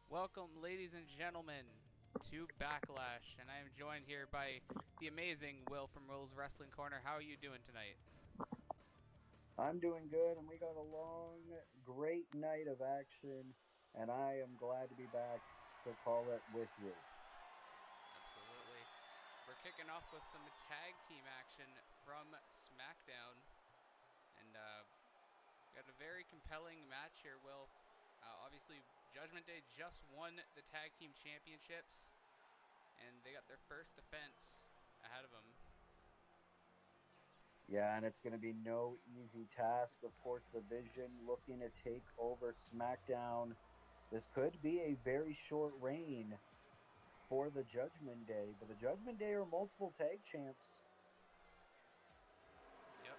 Welcome, ladies and gentlemen, to Backlash, and I am joined here by the amazing Will from Will's Wrestling Corner. How are you doing tonight? I'm doing good, and we got a long, great night of action, and I am glad to be back to call it with you. Absolutely. We're kicking off with some tag team action from SmackDown, and we got a very compelling match here, Will. Obviously, Judgment Day just won the tag team championships, and they got their first defense ahead of them. Yeah, and it's going to be no easy task. Of course, the Vision looking to take over SmackDown. This could be a very short reign for the Judgment Day, but the Judgment Day are multiple tag champs. Yep.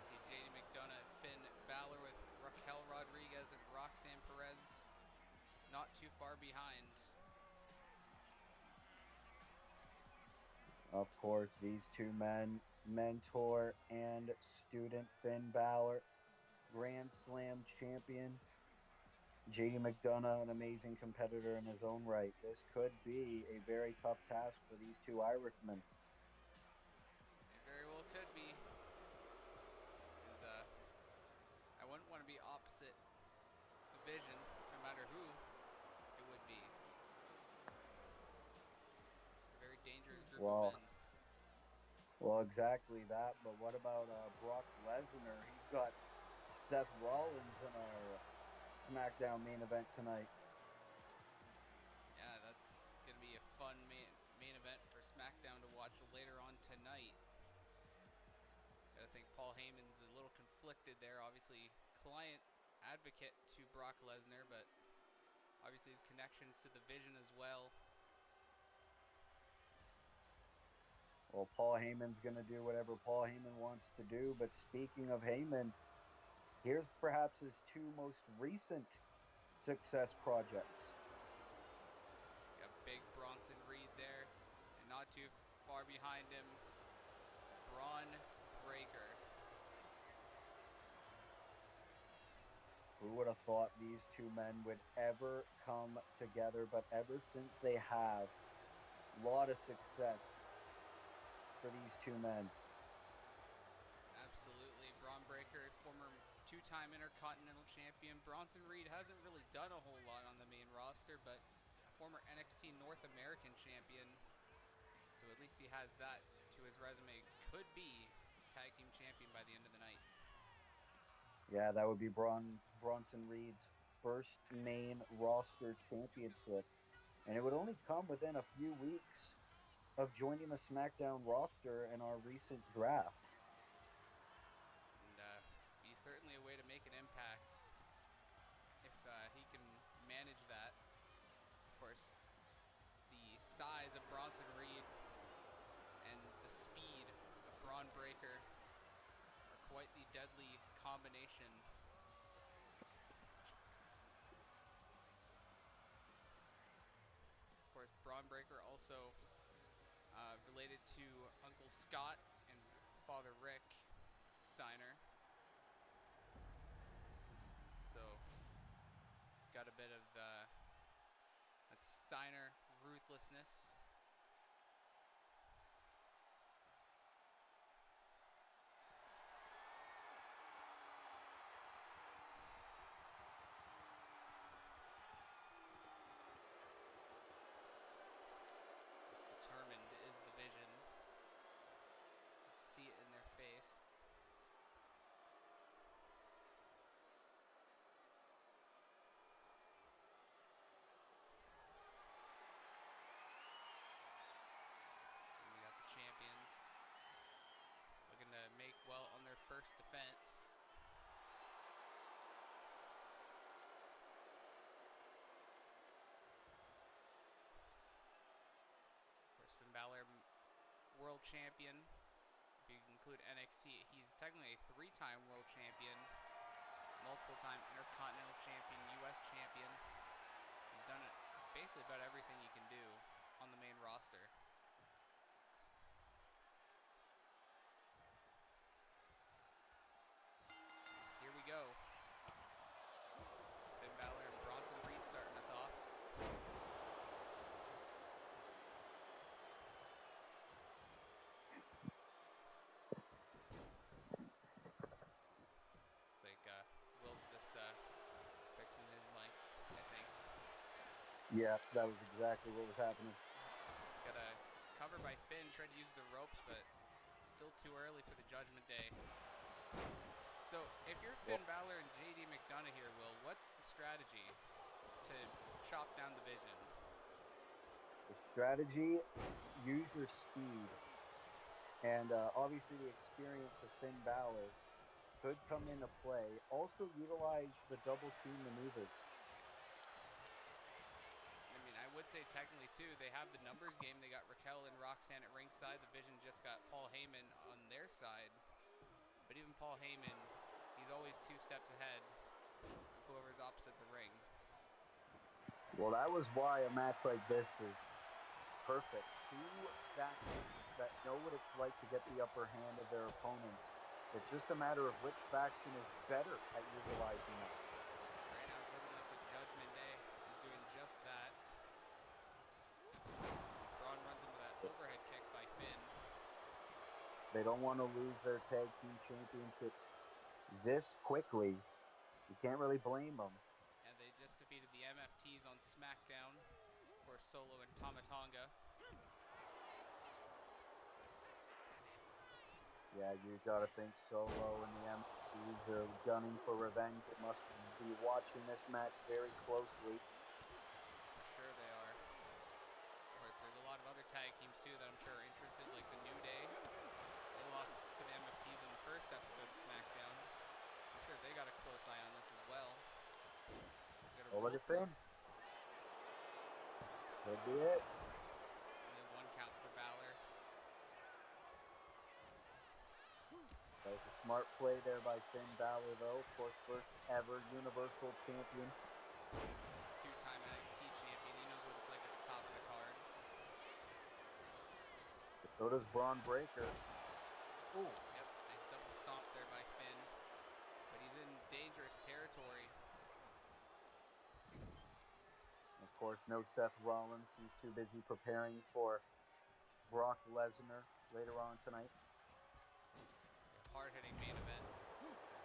See JD McDonough, Finn Balor with Raquel Rodriguez and Roxanne Perez not too far behind. Of course, these two men, mentor and student Finn Balor, Grand Slam champion. JD McDonough, an amazing competitor in his own right. This could be a very tough task for these two Irishmen. It very well could be. And, I wouldn't want to be opposite the Vision, no matter who it would be. A very dangerous group of Well, men. well, exactly that. But what about Brock Lesnar? He's got Seth Rollins in our SmackDown main event tonight. Yeah, that's going to be a fun main event for SmackDown to watch later on tonight. I think Paul Heyman's a little conflicted there. Obviously, client advocate to Brock Lesnar, but obviously his connections to the Vision as well. Well, Paul Heyman's going to do whatever Paul Heyman wants to do. But speaking of Heyman, here's perhaps his two most recent success projects. Got big Bronson Reed there, and not too far behind him, Braun Breaker. Who would have thought these two men would ever come together? But ever since they have, a lot of success for these two men. Absolutely. Braun Breaker, former two-time Intercontinental Champion. Bronson Reed hasn't really done a whole lot on the main roster, but former NXT North American Champion. So at least he has that to his resume. Could be Tag Team Champion by the end of the night. Yeah, that would be Bronson Reed's first main roster championship. And it would only come within a few weeks of joining the SmackDown roster in our recent draft. And be certainly a way to make an impact if he can manage that. Of course, the size of Bronson Reed and the speed of Braun Breaker are quite the deadly combination. Of course, Braun Breaker also related to Uncle Scott and Father Rick Steiner. So, got a bit of that Steiner ruthlessness. As determined is the Vision. See it in their face. We got the champions looking to make well on their first defense. Of course, Finn Balor, world champion. If you include NXT, he's technically a three-time world champion, multiple-time Intercontinental champion, U.S. champion. He's done it basically about everything you can do on the main roster. Here we go. Finn Balor and Bronson Reed starting us off. Yeah, that was exactly what was happening. Got a cover by Finn, tried to use the ropes, but still too early for the Judgment Day. So, if you're Finn Balor and JD McDonough here, Will, what's the strategy to chop down the Vision? The strategy, use your speed. And obviously the experience of Finn Balor could come into play. Also utilize the double team maneuvers. I mean, I would say technically, too, they have the numbers game. They got Raquel and Roxanne at ringside. The Vision just got Paul Heyman on their side. But even Paul Heyman, he's always 2 steps ahead of whoever's opposite the ring. Well, that was why a match like this is perfect. 2 factions that know what it's like to get the upper hand of their opponents. It's just a matter of which faction is better at utilizing that. Right now it's looking like the Judgment Day is doing just that. Braun runs into that overhead kick by Finn. They don't want to lose their tag team championship this quickly. You can't really blame them. And they just defeated the MFTs on SmackDown for Solo and Tama Tonga. Yeah, you gotta think Solo and the MFTs are gunning for revenge. They must be watching this match very closely. For sure they are. Of course, there's a lot of other tag teams too that I'm sure are interested, like the New Day. They lost to the MFTs in the first episode of SmackDown. I'm sure they got a close eye on this as well. Oh, look at Finn. Could be it. And then 1 count for Balor. That was a smart play there by Finn Balor, though. Of course, first ever Universal Champion. 2-time NXT champion. He knows what it's like at the top of the cards. So does Braun Breaker. Ooh. Yep, nice double stomp there by Finn. But he's in dangerous territory. Of course, no Seth Rollins. He's too busy preparing for Brock Lesnar later on tonight. Hard-hitting main event.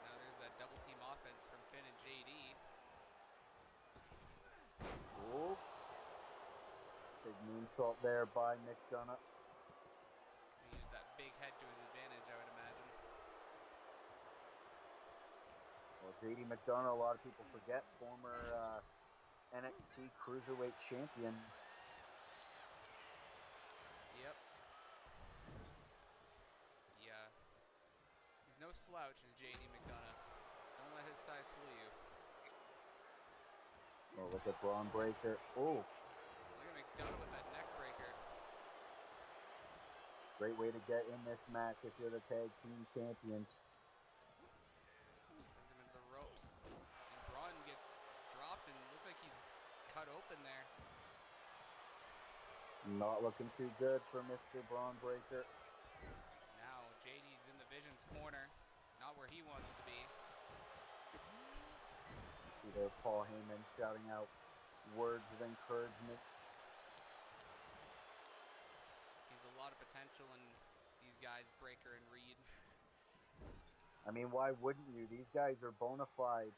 Now there's that double team offense from Finn and JD. Ooh. Big moonsault there by McDonough. He used that big head to his advantage, I would imagine. Well, JD McDonough, a lot of people forget, former NXT Cruiserweight Champion. Yep. Yeah. He's no slouch, is JD McDonough. Don't let his size fool you. Oh, look at Braun Breaker. Oh. Look at McDonough with that neck breaker. Great way to get in this match if you're the tag team champions. Sends him into the ropes. And Braun gets dropped and looks like he's cut open there. Not looking too good for Mr. Braun Breaker. Now JD's in the Vision's corner. Not where he wants to be. See there, Paul Heyman shouting out words of encouragement. Sees a lot of potential in these guys, Breaker and Reed. I mean, why wouldn't you? These guys are bona fide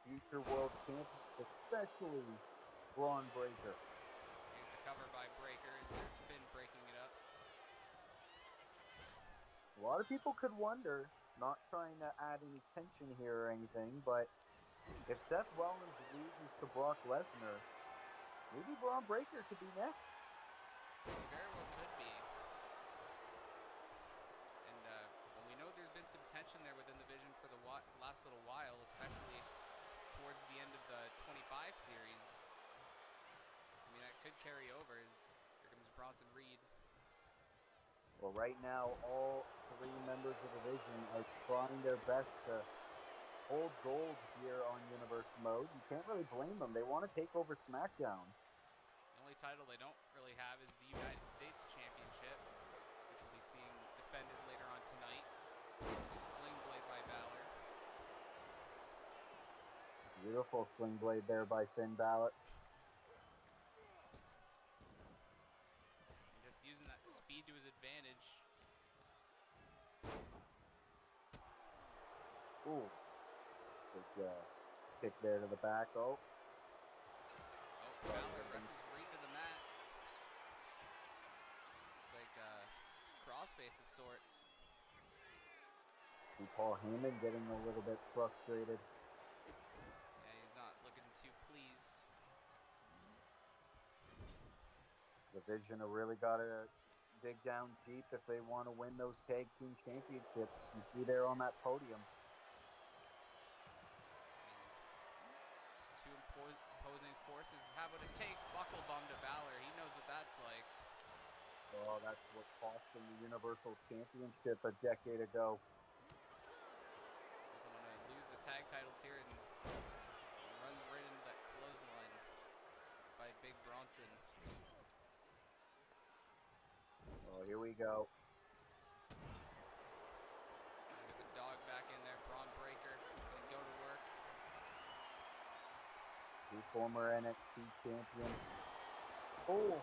future world champions, especially Braun Breaker. Here's a cover by Breaker. There's Finn breaking it up. A lot of people could wonder, not trying to add any tension here or anything, but if Seth Rollins loses to Brock Lesnar, maybe Braun Breaker could be next. He very well could be. And well, we know there's been some tension there within the Vision for the last little while, especially towards the end of the 25 series. I mean, that could carry over as here comes Bronson Reed. Well, right now, all 3 members of the Vision are trying their best to hold gold here on Universe Mode. You can't really blame them. They want to take over SmackDown. The only title they don't really have is the United States Championship, which we'll be seeing defended later on tonight. A sling blade by Balor. Beautiful sling blade there by Finn Balor. And just using that speed to his advantage. Ooh. Big kick there to the back. Oh. Oh, Balor wrestles right to the mat. It's like a crossface of sorts. And Paul Heyman getting a little bit frustrated. Yeah, he's not looking too pleased. The Vision have really got to dig down deep if they want to win those tag team championships. You see there on that podium. Two opposing forces have what it takes. Buckle bomb to Balor. He knows what that's like. Oh, that's what cost him the Universal Championship a decade ago. Doesn't want to lose the tag titles here and runs right into that clothesline by Big Bronson. Oh, here we go. With the dog back in there, Braun Breaker gonna go to work. Two former NXT champions. Oh!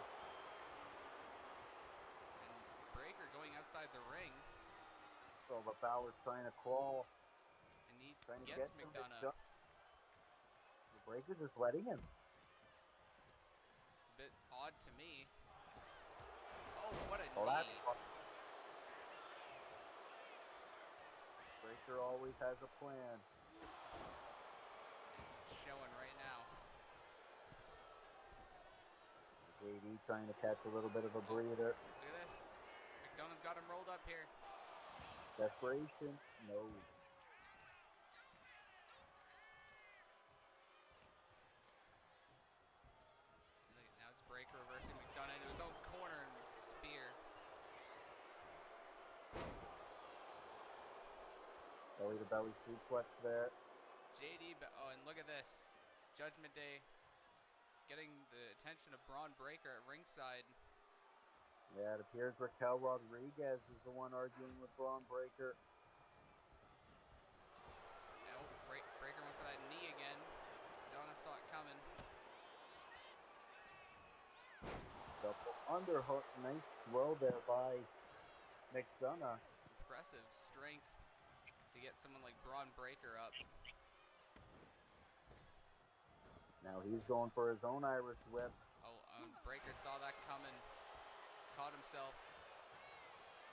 And Breaker going outside the ring. So the Balor's trying to crawl. And he Trying to gets get McDonough. The Breaker just letting him. It's a bit odd to me. Oh, what a knee. Breaker always has a plan. It's showing right now. JD trying to catch a little bit of a breather. Look at this. McDonough's got him rolled up here. Desperation. No. Now it's Breaker reversing McDonough into his own corner and spear. Belly to belly suplex there. JD, oh, and look at this. Judgment Day getting the attention of Braun Breaker at ringside. Yeah, it appears Raquel Rodriguez is the one arguing with Braun Breaker. Oh, Breaker went for that knee again. Donna saw it coming. Double underhook. Nice throw there by McDonough. Impressive strength to get someone like Braun Breaker up. Now he's going for his own Irish whip. Oh, Breaker saw that coming. Caught himself.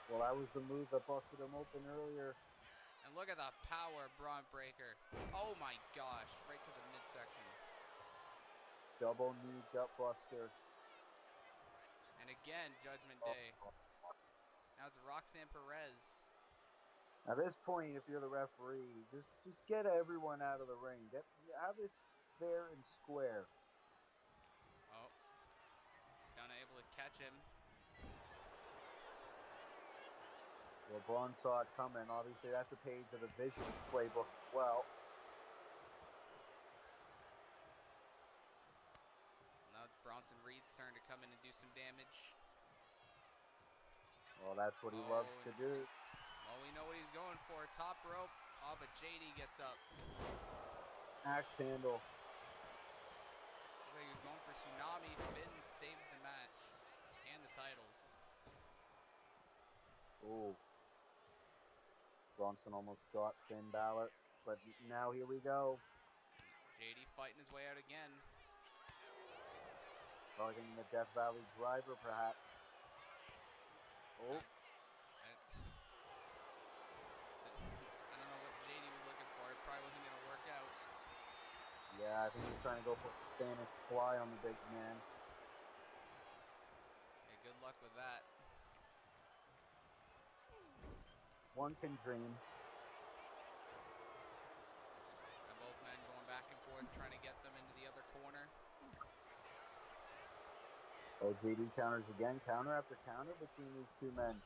Well, that was the move that busted him open earlier. And look at the power of Braun Breaker. Oh my gosh, right to the midsection. Double knee gut buster. And again, Judgment Day. Now it's Roxanne Perez. At this point, if you're the referee, just get everyone out of the ring. Have this fair and square. Oh. Donna able to catch him. Well, Braun saw it coming. Obviously, that's a page of the Vision's playbook as well. Now it's Bronson Reed's turn to come in and do some damage. Well, that's what he loves to do. Well, we know what he's going for. Top rope. Oh, but JD gets up. Axe handle. Looks like he was going for Tsunami. Finn saves the match and the titles. Ooh. Bronson almost got Finn Balor, but now here we go. JD fighting his way out again. Targeting the Death Valley driver, perhaps. Oh. I don't know what JD was looking for. It probably wasn't going to work out. Yeah, I think he's trying to go for a Spanish fly on the big man. Hey, good luck with that. One can dream. And both men going back and forth, trying to get them into the other corner. Oh, JD counters again. Counter after counter between these two men.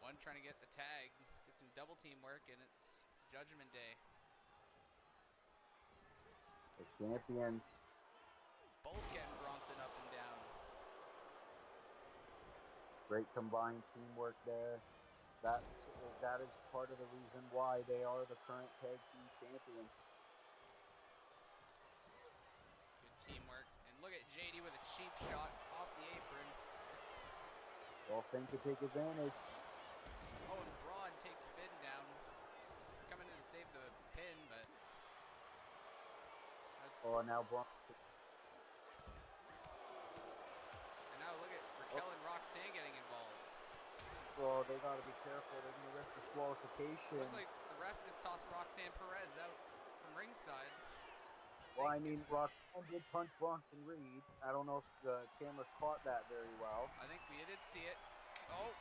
One trying to get the tag, get some double team work, and it's Judgment Day. The champions. Both getting Bronson up and down. Great combined teamwork there. That is part of the reason why they are the current tag team champions. Good teamwork. And look at JD with a cheap shot off the apron. Well, Finn could take advantage. Oh, and Braun takes Finn down. He's coming in to save the pin, but... Oh, now Bronson. Raquel and Roxanne getting involved. Well, they got to be careful. They're going to risk disqualification. Looks like the ref just tossed Roxanne Perez out from ringside. Well, I mean, Roxanne did punch Bronson Reed. I don't know if the cameras caught that very well. I think we did see it. Oh,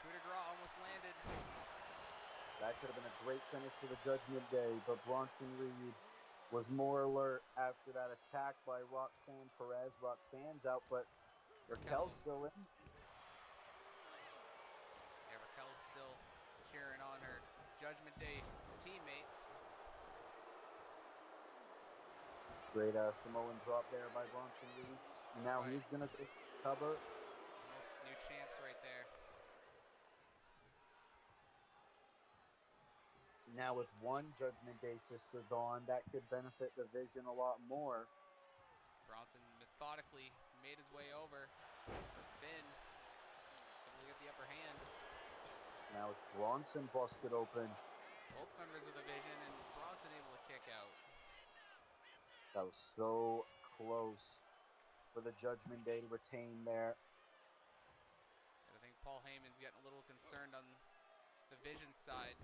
coup de grace almost landed. That could have been a great finish for the Judgment Day, but Bronson Reed was more alert after that attack by Roxanne Perez. Roxanne's out, but Raquel's still in. Yeah, Raquel's still cheering on her Judgment Day teammates. Great Samoan drop there by Bronson Reed. Now he's going to cover. Most new champs right there. Now with one Judgment Day sister gone, that could benefit the Vision a lot more. Bronson methodically made his way over, but Finn able to get the upper hand. Now it's Bronson busted open. Both members of the Vision and Bronson able to kick out. That was so close for the Judgment Day to retain there. And I think Paul Heyman's getting a little concerned on the Vision side.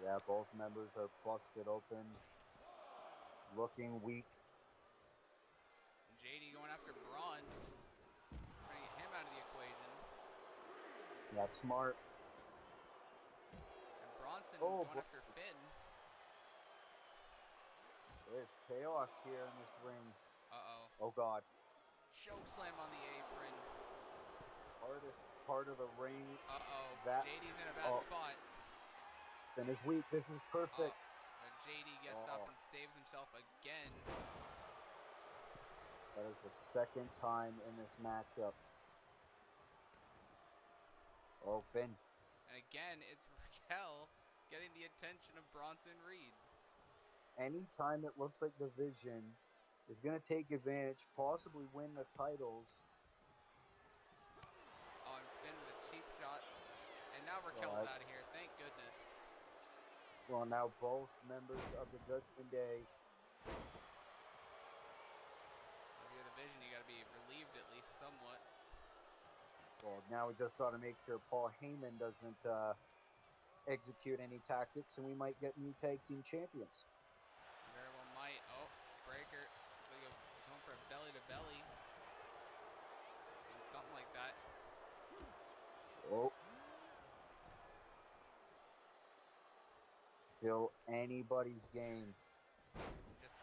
Yeah, both members are busted open, looking weak. And JD going after Braun, trying to get him out of the equation. That's smart. And Bronson going after Finn. There's chaos here in this ring. Uh-oh. Oh, God. Choke slam on the apron. Part of the ring. Uh-oh. JD's in a bad spot. Finn is weak. This is perfect. And JD gets up and saves himself again. That is the second time in this matchup. Oh, Finn. And again, it's Raquel getting the attention of Bronson Reed. Anytime it looks like the Vision is going to take advantage, possibly win the titles. On Finn with a cheap shot. And now Raquel's out of here. Thank goodness. Well, now both members of the Judgment Day. If you're the Vision, you got to be relieved at least somewhat. Well, now we just got to make sure Paul Heyman doesn't execute any tactics, and we might get new tag team champions. Very well might. Oh, breaker. He's going for a belly-to-belly. Something like that. Oh. Still anybody's game. Just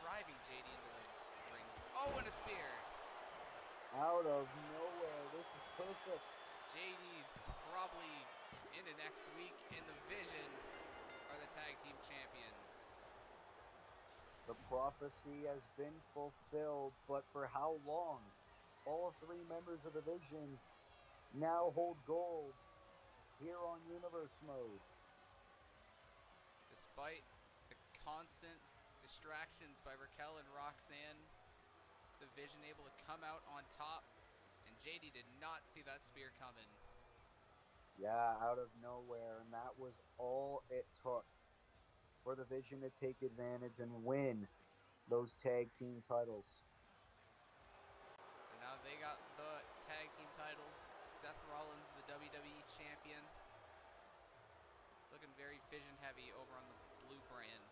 driving JD into the ring. Oh, and a spear. Out of nowhere. This is perfect. JD's probably into next week, and the Vision are the tag team champions. The prophecy has been fulfilled, but for how long? All three members of the Vision now hold gold here on Universe Mode. Despite the constant distractions by Raquel and Roxanne, the Vision able to come out on top, and JD did not see that spear coming. Yeah, out of nowhere, and that was all it took for the Vision to take advantage and win those tag team titles. So now they got the tag team titles. Seth Rollins, the WWE champion. It's looking very Vision heavy over on the blue brand.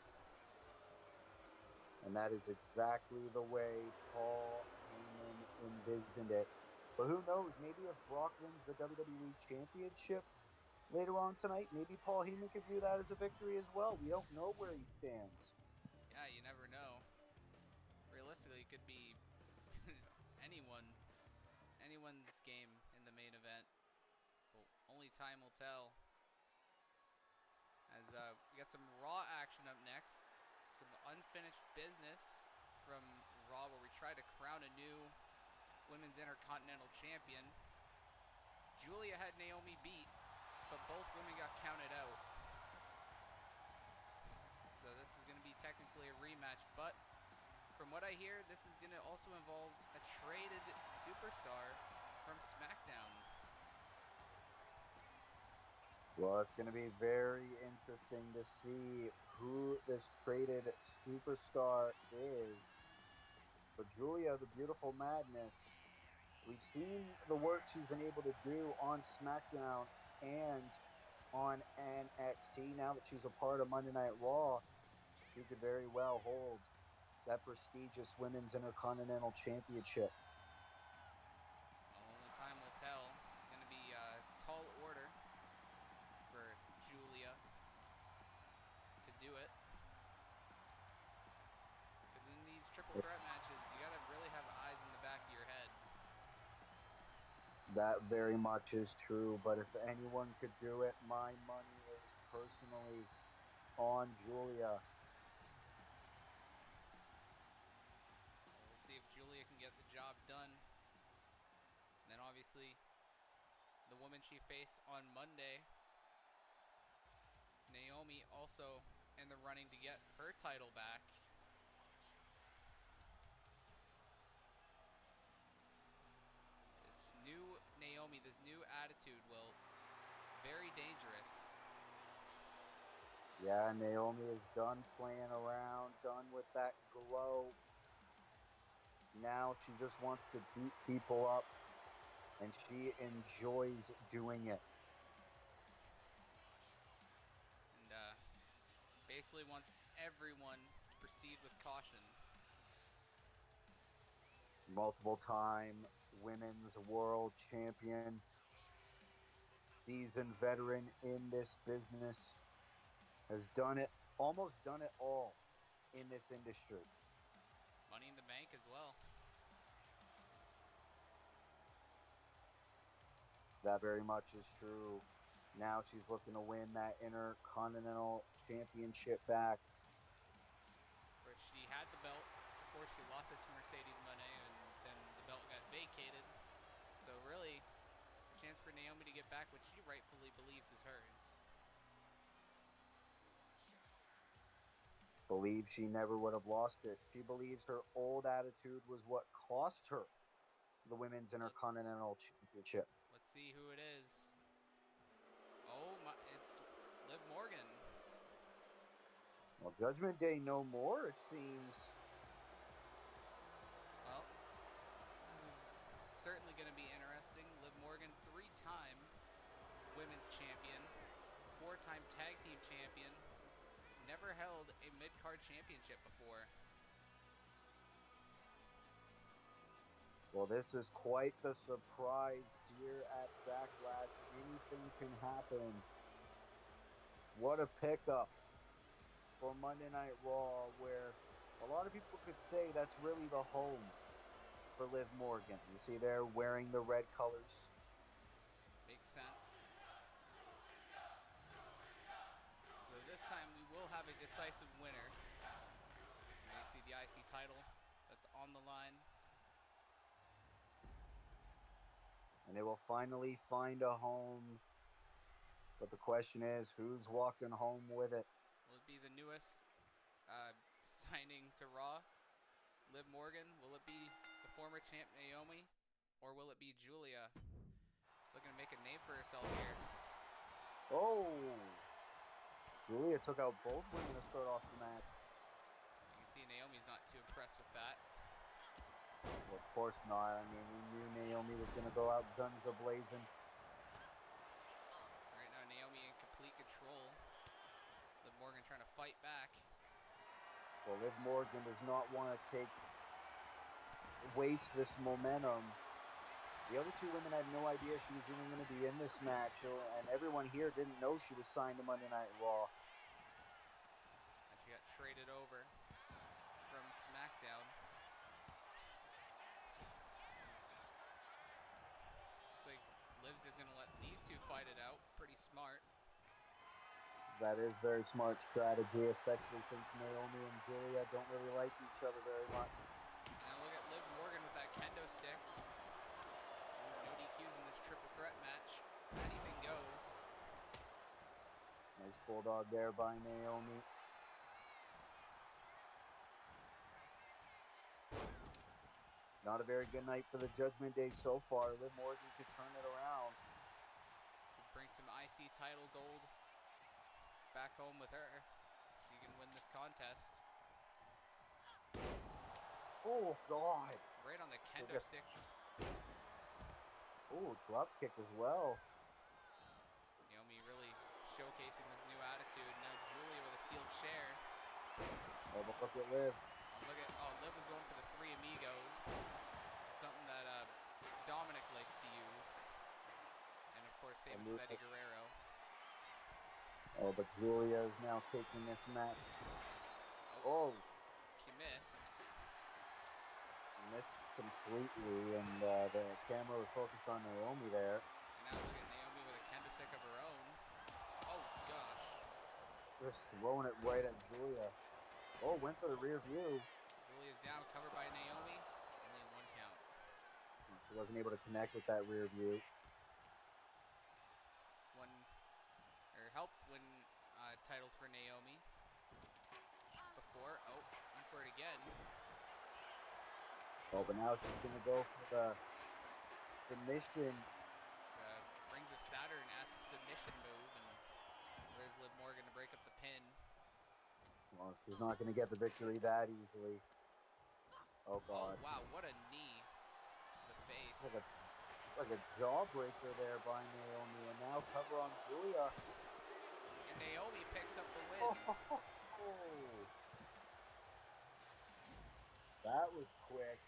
And that is exactly the way Paul Heyman envisioned it. But who knows, maybe if Brock wins the WWE Championship later on tonight, maybe Paul Heyman could view that as a victory as well. We don't know where he stands. Yeah, you never know. Realistically, it could be anyone's game in the main event. Well, only time will tell. As we got some Raw action up next. Some unfinished business from Raw where we tried to crown a new Women's Intercontinental Champion. Julia had Naomi beat, but both women got counted out. So this is going to be technically a rematch, but from what I hear, this is going to also involve a traded superstar from SmackDown. Well, it's going to be very interesting to see who this traded superstar is. But Julia, the beautiful madness, we've seen the work she's been able to do on SmackDown and on NXT. Now that she's a part of Monday Night Raw, she could very well hold that prestigious Women's Intercontinental Championship. Well, only time will tell. It's going to be a tall order for Julia to do it. Because in these triple threat matches, you got to really have eyes in the back of your head. That very much is true, but if anyone could do it, my money is personally on Julia. We'll see if Julia can get the job done. And then obviously, the woman she faced on Monday, Naomi, also in the running to get her title back. This new Naomi, this new attitude, will very dangerous. Yeah, Naomi is done playing around, done with that glow. Now she just wants to beat people up, and she enjoys doing it. And basically wants everyone to proceed with caution. Multiple time women's world champion, seasoned veteran in this business, has done it, almost done it all in this industry. Money in the Bank as well. That very much is true. Now she's looking to win that Intercontinental Championship back. Where she had the belt before she lost it to Mercedes Moné, and then the belt got vacated. So really, a chance for Naomi to get back what she rightfully believes is hers. Believes she never would have lost it. She believes her old attitude was what cost her the Women's Intercontinental Championship. Let's see who it is. Oh my, it's Liv Morgan. Well, Judgment Day no more, it seems. Well, this is certainly going to be interesting. Liv Morgan, 3-time women's champion, 4-time tag team champion, never held a mid-card championship before. Well, this is quite the surprise here at Backlash. Anything can happen. What a pickup for Monday Night Raw, where a lot of people could say that's really the home for Liv Morgan. You see there wearing the red colors. Makes sense. So this time we will have a decisive winner. And you see the IC title that's on the line. And they will finally find a home. But the question is, who's walking home with it? Will it be the newest signing to Raw, Liv Morgan? Will it be the former champ Naomi? Or will it be Julia looking to make a name for herself here? Oh! Julia took out both women to start off the match. You can see Naomi's not too impressed with that. Well, of course not. I mean, we knew Naomi was going to go out guns a-blazing. Right now, Naomi in complete control. Liv Morgan trying to fight back. Well, Liv Morgan does not want to waste this momentum. The other two women had no idea she was even going to be in this match, and everyone here didn't know she was signed to Monday Night Raw. And she got traded over from SmackDown. Looks like Liv's just going to let these two fight it out. Pretty smart. That is very smart strategy, especially since Naomi and Julia don't really like each other very much. Now look at Liv Morgan with that kendo stick. No DQs in this triple threat match. Anything goes. Nice bulldog there by Naomi. Not a very good night for the Judgment Day so far. Liv Morgan could turn it around. Could bring some IC title gold back home with her. She can win this contest. Oh, God. Right on the kendo Look at- stick. Oh, drop kick as well. Naomi really showcasing this new attitude. Now Julia with a steel chair. Oh, but look at Liv. Liv was going for the three amigos. Something that Dominic likes to use. And of course, famous with Eddie Guerrero. Oh, but Julia is now taking this match. Oh. She missed. Missed completely, and the camera was focused on Naomi there. And now look at Naomi with a kendo stick of her own. Oh, gosh. Just throwing it right at Julia. Oh, went for the rear view. Julia's down, covered by Naomi. Only a 1 count. She wasn't able to connect with that rear view. Helped win titles for Naomi before. Oh, went for it again. Oh, but now she's going to go for the submission. Rings of Saturn-esque submission move, and there's Liv Morgan to break up the pin. Well, she's not going to get the victory that easily. Oh, God. Oh, wow, what a knee to the face. Like a jawbreaker there by Naomi, and now cover on Julia. And Naomi picks up the win. That was quick.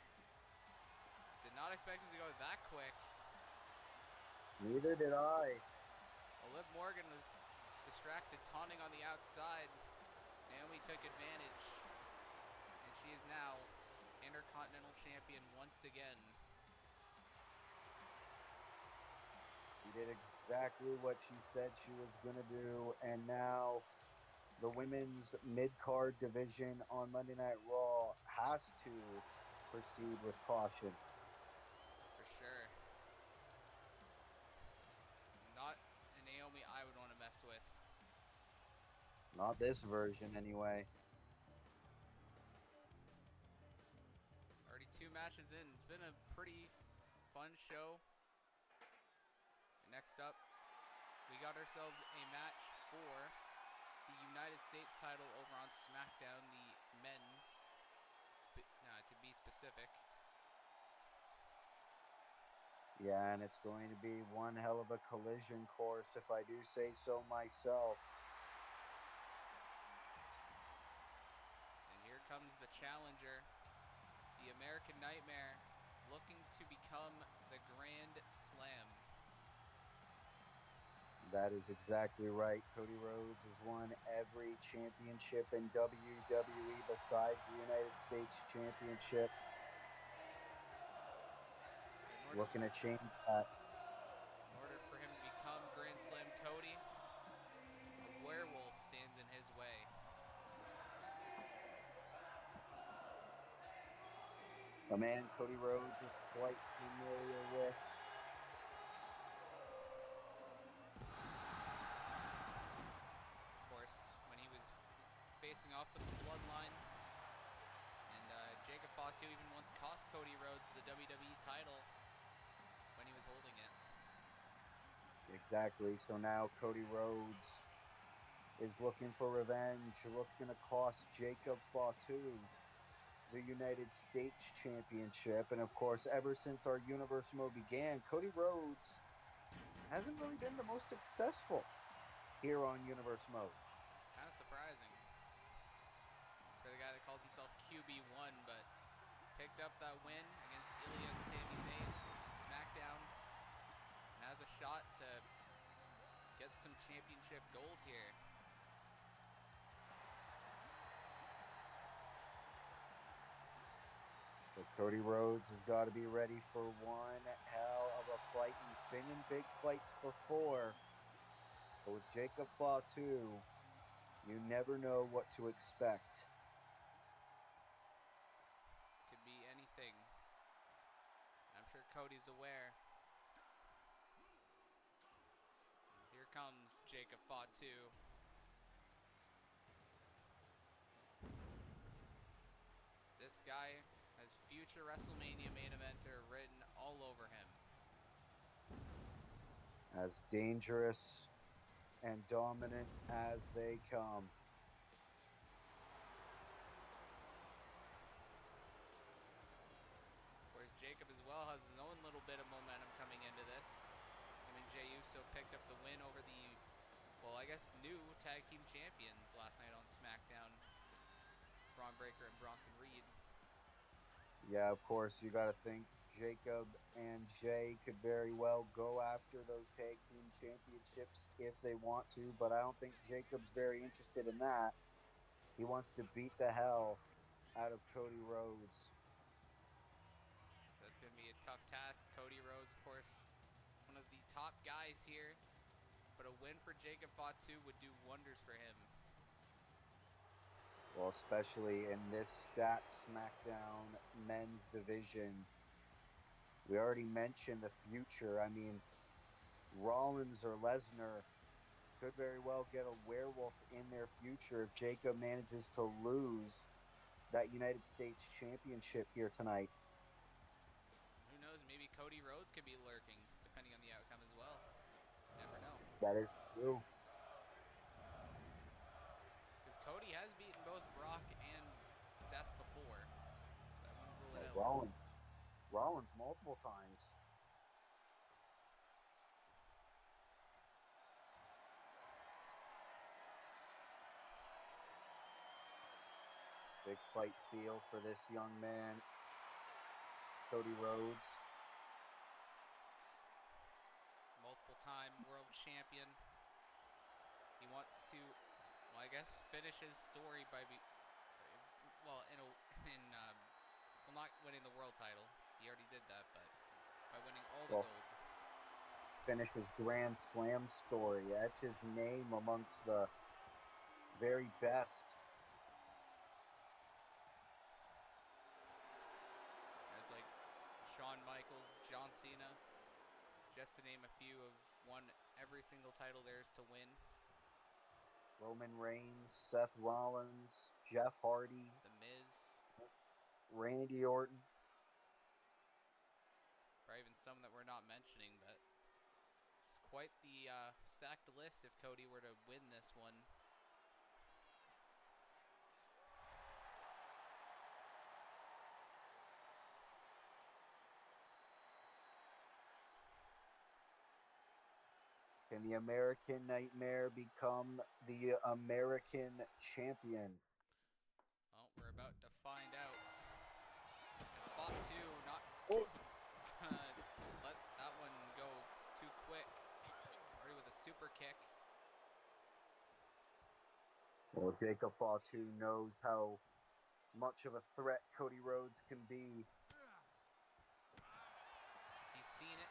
Did not expect it to go that quick. Neither did I. Well, Liv Morgan was distracted, taunting on the outside. Naomi took advantage, and she is now Intercontinental Champion once again. She did exactly what she said she was going to do, and now the women's mid-card division on Monday Night Raw has to proceed with caution. For sure. Not a Naomi I would want to mess with. Not this version, anyway. Already 2 matches in. It's been a pretty fun show. And next up, we got ourselves a match for the United States title over on SmackDown, the men's, to be specific. Yeah, and it's going to be one hell of a collision course, if I do say so myself. And here comes the challenger, the American Nightmare, looking to become the Grand Slam. That is exactly right. Cody Rhodes has won every championship in WWE besides the United States Championship. Looking to change that. In order for him to become Grand Slam Cody, a werewolf stands in his way. A man Cody Rhodes is quite familiar with. Of course, when he was facing off with the Bloodline, and Jacob Fatu even once cost Cody Rhodes the WWE title when he was holding it. Exactly. So now Cody Rhodes is looking for revenge, looking to cost Jacob Fatu the United States Championship. And of course, ever since our Universe mode began, Cody Rhodes hasn't really been the most successful here on Universe mode. Kind of surprising for the guy that calls himself QB1, but picked up that win against Ilya and Sami Zayn on SmackDown, and has a shot to get some championship gold here. So Cody Rhodes has got to be ready for one hell of a fight. He's been in big fights before, but with Jacob Fatu, you never know what to expect. Could be anything. I'm sure Cody's aware. As here comes Jacob Fatu. This guy has future WrestleMania main eventer written all over him. As dangerous and dominant as they come. also picked up the win over the, well, I guess new tag team champions last night on SmackDown, Braun Breaker and Bronson Reed. Yeah, of course, you got to think Jacob and Jay could very well go after those tag team championships if they want to, but I don't think Jacob's very interested in that. He wants to beat the hell out of Cody Rhodes. That's going to be a tough task. Cody Rhodes, of course, one of the top guys here, but a win for Jacob Fatu would do wonders for him. Well, especially in this stacked SmackDown men's division. We already mentioned the future. I mean, Rollins or Lesnar could very well get a werewolf in their future if Jacob manages to lose that United States Championship here tonight. Who knows? Maybe Cody Rhodes could be lurking, depending on the outcome as well. You never know. That is true. Because Cody has beaten both Brock and Seth before. So I wouldn't rule it out. Rollins multiple times. Big fight feel for this young man, Cody Rhodes. Multiple-time world champion. He wants to, well, I guess, finish his story by not winning the world title. He already did that, but by winning all the gold. Finish his Grand Slam story. Etch his name amongst the very best. It's like Shawn Michaels, John Cena, just to name a few, have won every single title there is to win. Roman Reigns, Seth Rollins, Jeff Hardy, The Miz, Randy Orton. Probably even some that we're not mentioning, but it's quite the stacked list if Cody were to win this one. Can the American Nightmare become the American champion? Well, we're about to find out. And Fatu not let that one go too quick. Already with a super kick. Well, Jacob Fatu knows how much of a threat Cody Rhodes can be. He's seen it.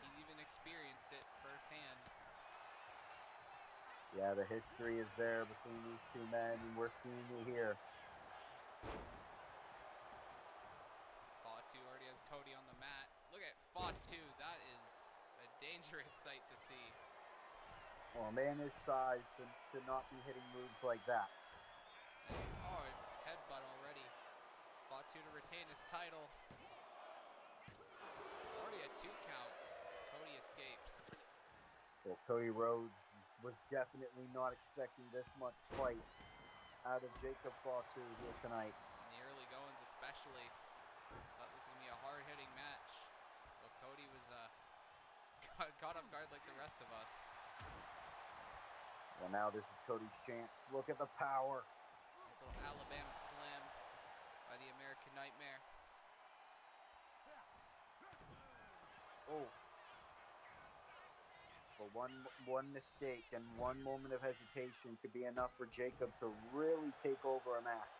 He's even experienced it firsthand. Yeah, the history is there between these two men, and we're seeing it here. Fatu already has Cody on the mat. Look at Fatu. That is a dangerous sight to see. Well, a man his size should not be hitting moves like that. Oh, headbutt already. Fatu to retain his title. Already a 2 count. Cody escapes. Well, Cody Rhodes was definitely not expecting this much fight out of Jacob Fatu here tonight. In the early goings especially. Thought this was going to be a hard-hitting match. But Cody was caught off guard like the rest of us. Well, now this is Cody's chance. Look at the power. Nice little Alabama slam by the American Nightmare. Oh. But one mistake and one moment of hesitation could be enough for Jacob to really take over a match.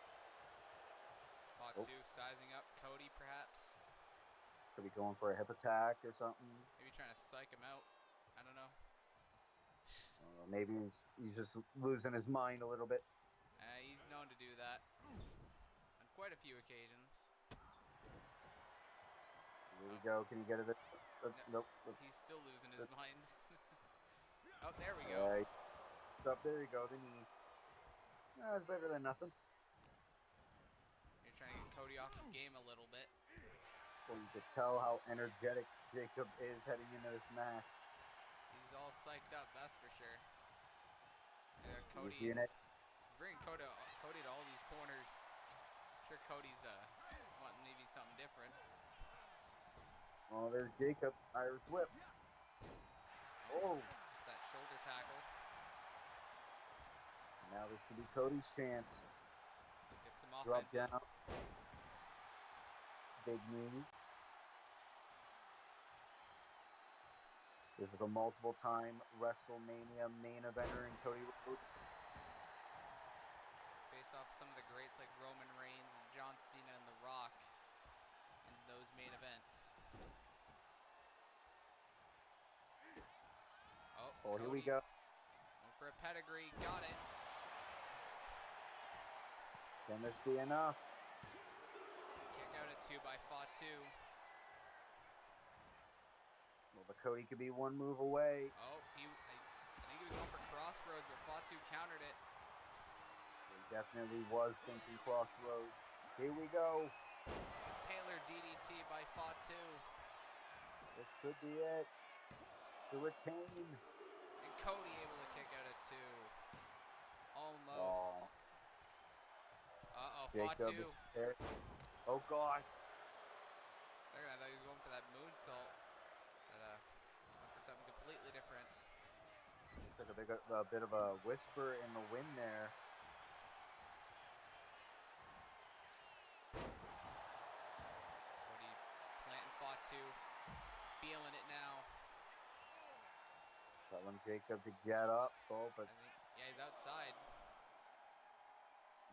Fatu sizing up Cody, perhaps. Could be going for a hip attack or something. Maybe trying to psych him out. I don't know. Maybe he's just losing his mind a little bit. He's known to do that on quite a few occasions. Here we go. Can you get it? Nope. He's still losing his mind. Oh, there we go. There you go. The knee. That's better than nothing. You're trying to get Cody off his game a little bit. Well, you could tell how energetic Jacob is heading into this match. He's all psyched up, that's for sure. Yeah, Cody. He's bringing Cody to all these corners. I'm sure Cody's wanting maybe something different. Oh, there's Jacob. Irish whip. Oh, It's that shoulder tackle. now this could be Cody's chance. Get some Drop offense in. down. Big knee. This is a multiple-time WrestleMania main eventer in Cody Rhodes. Face off some of the greats like Roman Reigns and John Cena and The Rock in those main events. Oh, Cody. Here we go. Going for a pedigree. Got it. Can this be enough? Kick out at 2 by Fatu. Well, the Cody could be one move away. Oh, I think he was going for crossroads, but Fatu countered it. He definitely was thinking crossroads. Here we go. Taylor DDT by Fatu. This could be it. To retain. And Cody able to kick out at 2. Almost. Uh-oh, Fatu. Oh, God. I thought he was going for that moonsault. But, went for something completely different. Looks like a bit of a whisper in the wind there. Cody planting Fatu. Feeling it now. Telling Jacob to get up. Oh, but yeah, he's outside.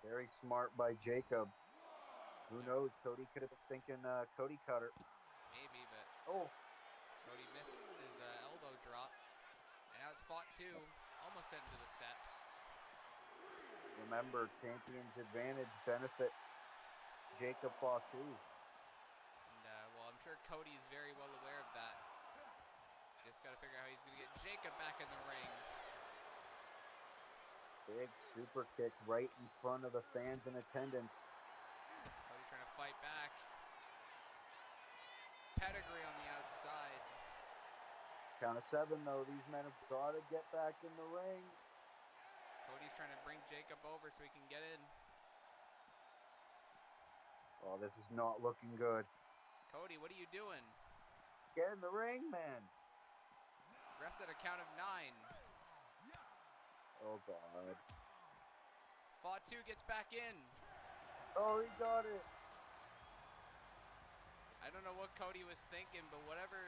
Very smart by Jacob. Who knows? Cody could have been thinking Cody cutter. Maybe, but Cody missed his elbow drop. And now it's Fatu. Almost into the steps. Remember, champion's advantage benefits Jacob Fatu. And, well, I'm sure Cody's very well aware of that. Just got to figure out how he's going to get Jacob back in the ring. Big super kick right in front of the fans in attendance. Cody trying to fight back. Pedigree on the outside. Count of 7, though. These men have got to get back in the ring. Cody's trying to bring Jacob over so he can get in. Oh, this is not looking good. Cody, what are you doing? Get in the ring, man. Rest at a count of 9. Oh, God. Fatu gets back in. Oh, he got it. I don't know what Cody was thinking, but whatever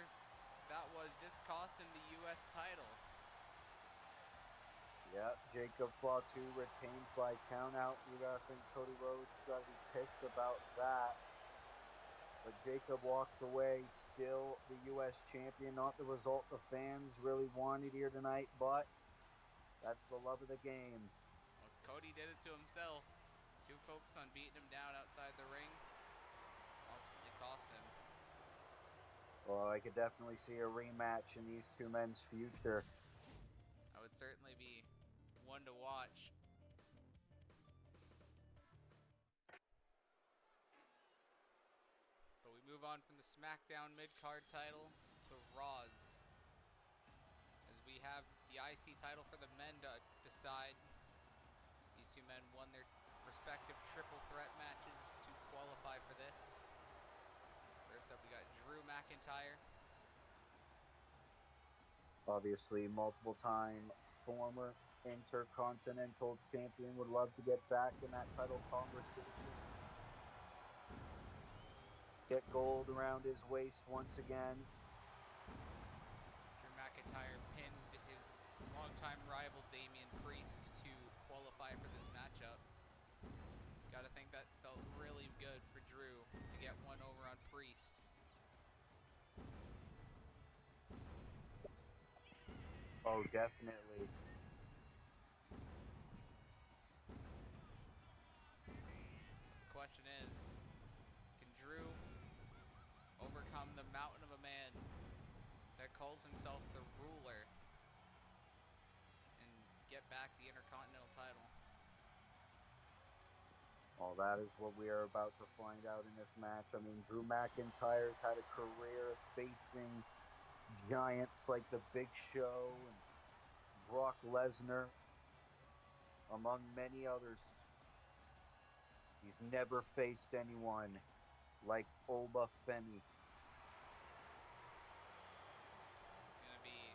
that was just cost him the U.S. title. Yep, Jacob Fatu retains by countout. You gotta think Cody Rhodes gotta be pissed about that. But Jacob walks away, still the U.S. champion. Not the result the fans really wanted here tonight, but that's the love of the game. Well, Cody did it to himself. Too focused on beating him down outside the ring. Ultimately cost him. Well, I could definitely see a rematch in these two men's future. That would certainly be one to watch. But we move on from the SmackDown mid-card title to Raw's. As we have the IC title for the men to decide. These two men won their respective triple threat matches to qualify for this. First up, we got Drew McIntyre. Obviously, multiple-time former Intercontinental Champion. Would love to get back in that title conversation. Get gold around his waist once again. Drew McIntyre pinned his longtime rival Damian Priest to qualify for this matchup. Gotta think that felt really good for Drew to get one over on Priest. Oh, definitely. The question is, can Drew overcome the mountain of a man that calls himself the Ruler and get back the Intercontinental title? Well, that is what we are about to find out in this match. I mean, Drew McIntyre's had a career facing giants like The Big Show and Brock Lesnar, among many others. He's never faced anyone like Oba Femi. It's gonna be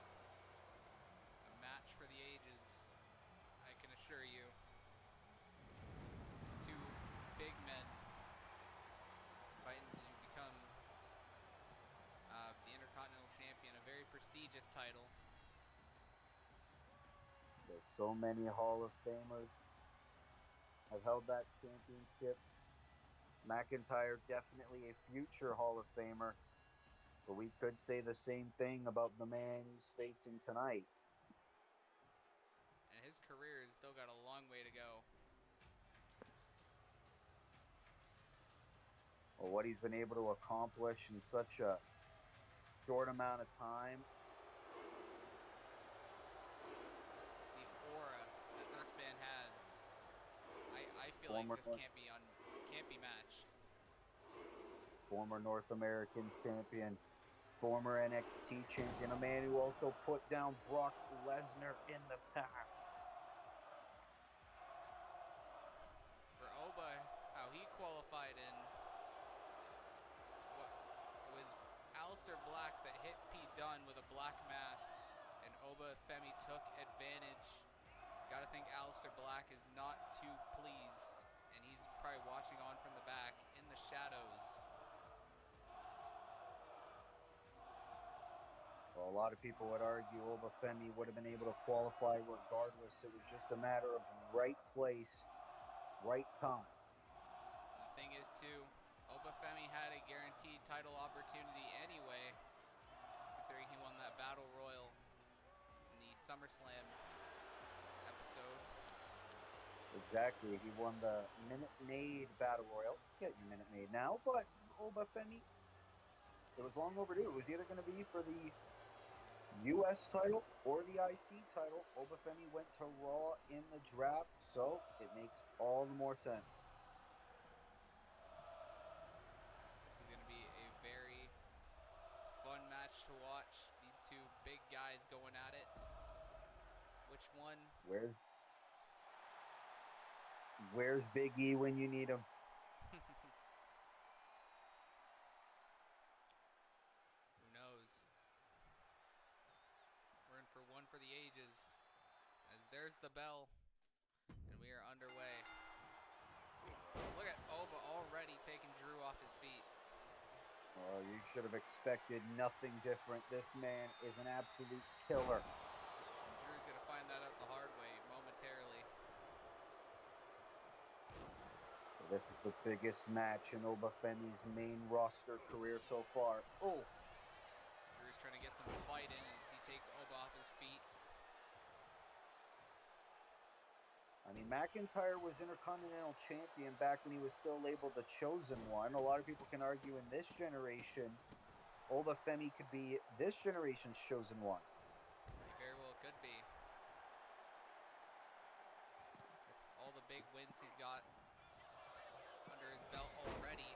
With so many Hall of Famers have held that championship, McIntyre definitely a future Hall of Famer, but we could say the same thing about the man he's facing tonight. And his career has still got a long way to go. Well, what he's been able to accomplish in such a short amount of time. The aura that this man has, I feel like this can't be matched. Former North American champion, former NXT champion, a man who also put down Brock Lesnar in the past. For Oba, how he qualified in, it was Aleister Black that hit Pete Dunne with a black mass, and Oba Femi took advantage. Gotta think Aleister Black is not too pleased, and he's probably watching on from the back in the shadows. Well, a lot of people would argue Oba Femi would have been able to qualify regardless. It was just a matter of right place, right time. And the thing is, too, Oba Femi had a guaranteed title opportunity anyway, considering he won that Battle Royal in the SummerSlam episode. Exactly. He won the Minute Maid Battle Royal. Get your Minute Maid now, but Oba Femi, it was long overdue. It was either going to be for the U.S. title or the IC title. Oba Femi went to Raw in the draft, so it makes all the more sense. This is going to be a very fun match to watch. These two big guys going at it. Which one? Where's Big E when you need him? Who knows? We're in for one for the ages. As there's the bell. And we are underway. Look at Oba already taking Drew off his feet. Oh, you should have expected nothing different. This man is an absolute killer. And Drew's going to find that out the hard way momentarily. This is the biggest match in Oba Femi's main roster career so far. Oh. Drew's trying to get some fight in as he takes Oba off his feet. I mean, McIntyre was Intercontinental Champion back when he was still labeled the Chosen One. A lot of people can argue in this generation, Oba Femi could be this generation's Chosen One. He very well could be. With all the big wins he's got under his belt already.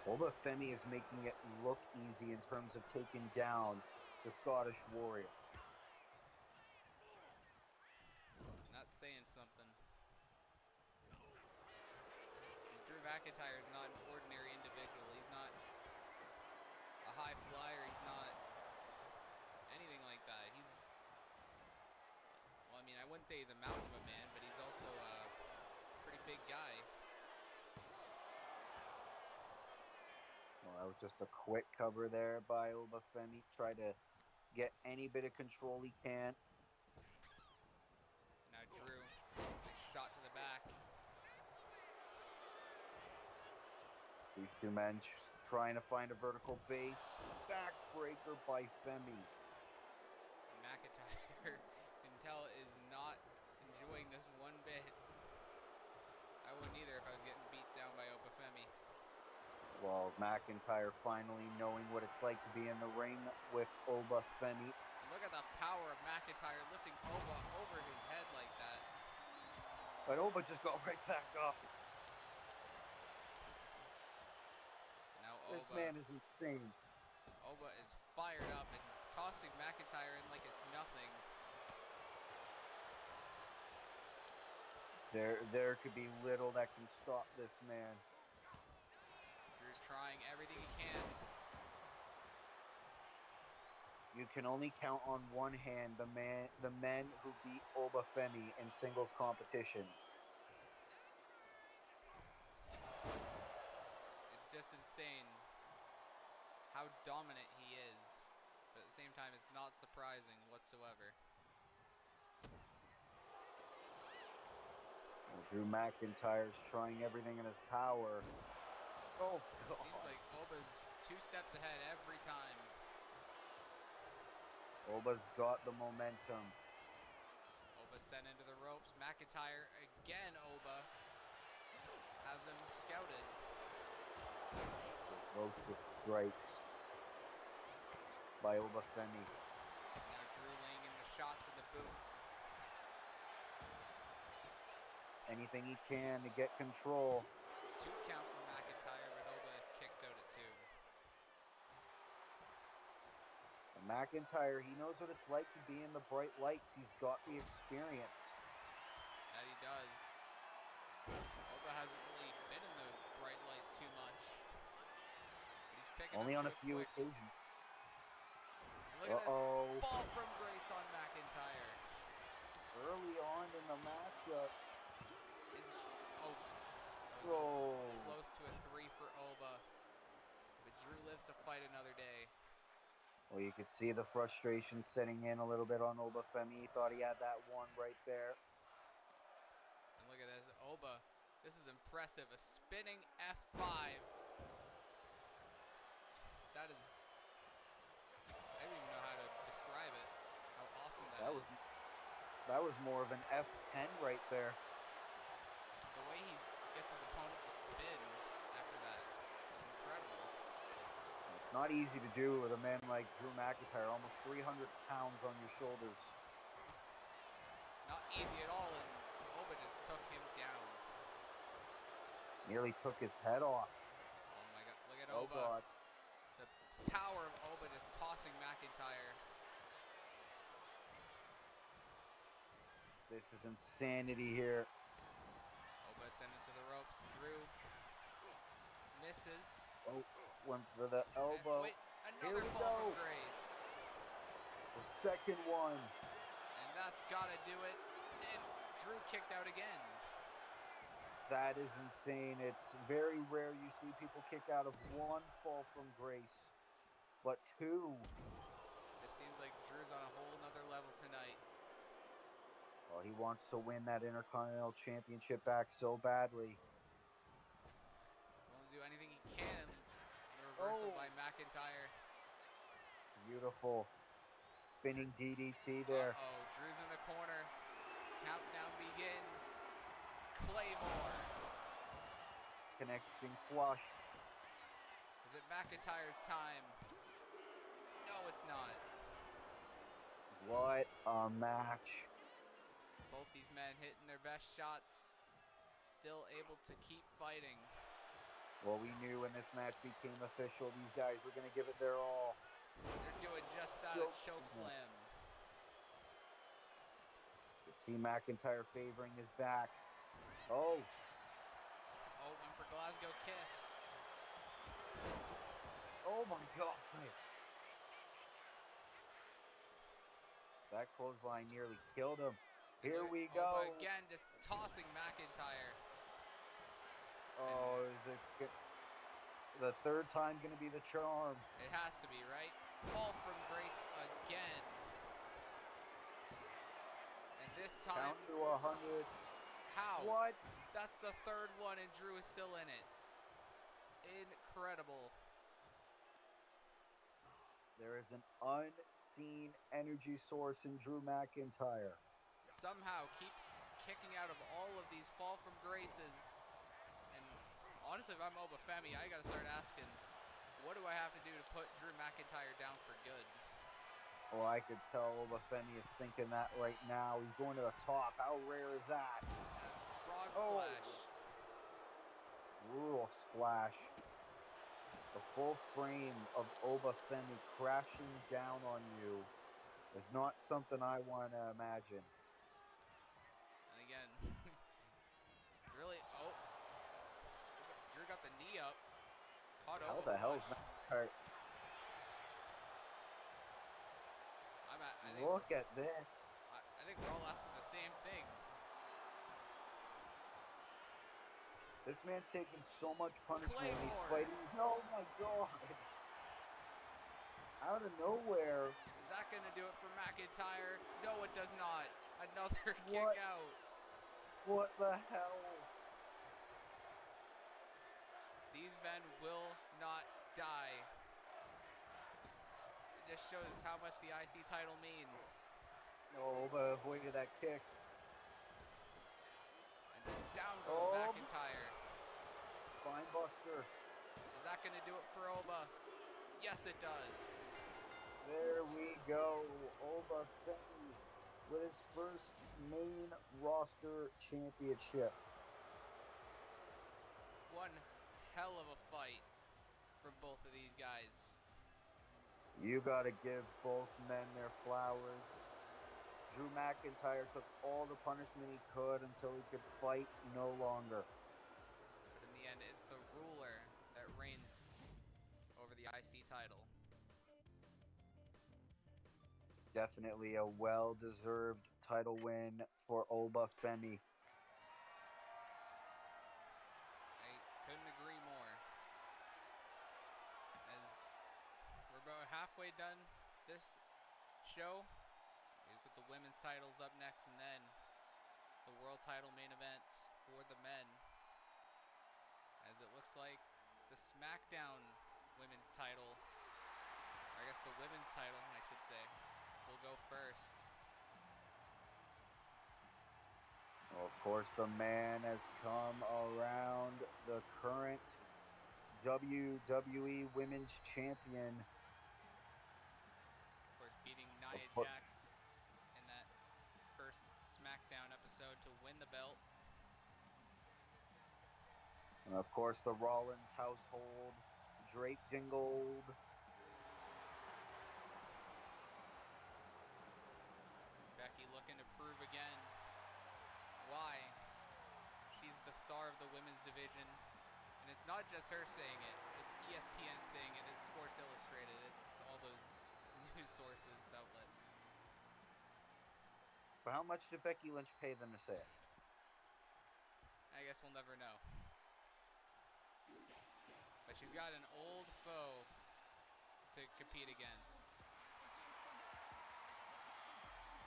Oba Femi is making it look easy in terms of taking down the Scottish Warrior. Not saying something. Drew McIntyre is not an ordinary individual. He's not a high flyer. He's not anything like that. Well, I mean, I wouldn't say he's a mountain of a man, but he's also a pretty big guy. Well, that was just a quick cover there by Oba Femi. Try to get any bit of control he can. Now Drew, nice shot to the back. These two men trying to find a vertical base. Backbreaker by Femi. And McIntyre, can tell, is not enjoying this one bit. I wouldn't either if I was getting beat down by Oba Femi. Well, McIntyre finally knowing what it's like to be in the ring with Oba Femi. And look at the power of McIntyre lifting Oba over his head like that. But Oba just got right back up. Now This man is insane. Oba is fired up and tossing McIntyre in like it's nothing. There could be little that can stop this man. Drew's trying everything he can. You can only count on one hand the men who beat Oba Femi in singles competition. It's just insane how dominant he is. But the same time, it's not surprising whatsoever. Well, Drew McIntyre's trying everything in his power. Oh, God. It seems like Oba's 2 steps ahead every time. Oba's got the momentum. Oba sent into the ropes. McIntyre again. Oba has him scouted. Ferocious strikes by Oba Femi. Now Drew laying in the shots and the boots. Anything he can to get control. 2 count for McIntyre, but Oba kicks out at 2. And McIntyre, he knows what it's like to be in the bright lights. He's got the experience. That he does. Oba hasn't really been in the bright lights too much. But he's picking Only up on a to it few quick. occasions. And look at this fall from grace on McIntyre. Early on in the matchup. Close to a 3 for Oba. But Drew lives to fight another day. Well, you could see the frustration setting in a little bit on Oba Femi. He thought he had that one right there. And look at this, Oba. This is impressive. A spinning F5. That is... I don't even know how to describe it. How awesome that is. That was more of an F10 right there. The way he gets his opponent to spin after that is incredible. It's not easy to do with a man like Drew McIntyre, almost 300 pounds on your shoulders. Not easy at all, and Oba just took him down. Nearly took his head off. Oh my God, look at Oh Oba. God. The power of Oba just tossing McIntyre. This is insanity here. Oba sent it to the ropes. Drew misses. Oh, went for the elbow. Wait, another fall from grace. The second one. And that's got to do it. And Drew kicked out again. That is insane. It's very rare you see people kick out of 1 fall from grace, but 2. It seems like Drew's on a whole nother level tonight. Well, he wants to win that Intercontinental Championship back so badly. He's willing to do anything he can. The reversal by McIntyre. Beautiful. Spinning DDT there. Drew's in the corner. Countdown begins. Claymore. Connecting flush. Is it McIntyre's time? No, it's not. What a match. Both these men hitting their best shots. Still able to keep fighting. Well, we knew when this match became official, these guys were going to give it their all. They're doing just that at Chokeslam. You see McIntyre favoring his back. Oh, and for Glasgow Kiss. Oh my God. That clothesline nearly killed him. Here we go. Oba again, just tossing McIntyre. Oh, is this the third time going to be the charm? It has to be, right? Fall from grace again. And this time... Count to 100. How? What? That's the third one and Drew is still in it. Incredible. There is an unseen energy source in Drew McIntyre. Somehow keeps kicking out of all of these fall from graces. And honestly, if I'm Oba Femi, I gotta start asking, what do I have to do to put Drew McIntyre down for good? Oh, I could tell Oba Femi is thinking that right now. He's going to the top. How rare is that? Frog splash. Brutal splash. The full frame of Oba Femi crashing down on you is not something I want to imagine. And again, really, Drew got the knee up. Caught Oba. How the hell is McIntyre? Look at this. I think we're all asking the same thing. This man's taking so much punishment. Claymore. He's fighting. Oh my God. out of nowhere. Is that going to do it for McIntyre? No, it does not. Another What? kick out. What the hell? These men will not die. It just shows how much the IC title means. Oh, but avoided that kick. And then down goes McIntyre. Spinebuster. Is that going to do it for Oba? Yes, it does. There we go. Oba Femi with his first main roster championship. One hell of a fight from both of these guys. You got to give both men their flowers. Drew McIntyre took all the punishment he could until he could fight no longer. But in the end, it's the ruler that reigns over the IC title. Definitely a well-deserved title win for Oba Femi. I couldn't agree more. As we're about halfway done this show, is that the women's title's up next, and then the world title main events for the men. As it looks like the SmackDown women's title, or I guess the women's title, I should say, will go first. Well, of course, the man has come around, the current WWE Women's Champion. Of course, beating Nia Jax in that first SmackDown episode to win the belt. And of course, the Rollins household, draped in gold. Becky looking to prove again why she's the star of the women's division. And it's not just her saying it, it's ESPN saying it, it's Sports Illustrated, it's all those news sources, outlets. But how much did Becky Lynch pay them to say it? I guess we'll never know. But she's got an old foe to compete against.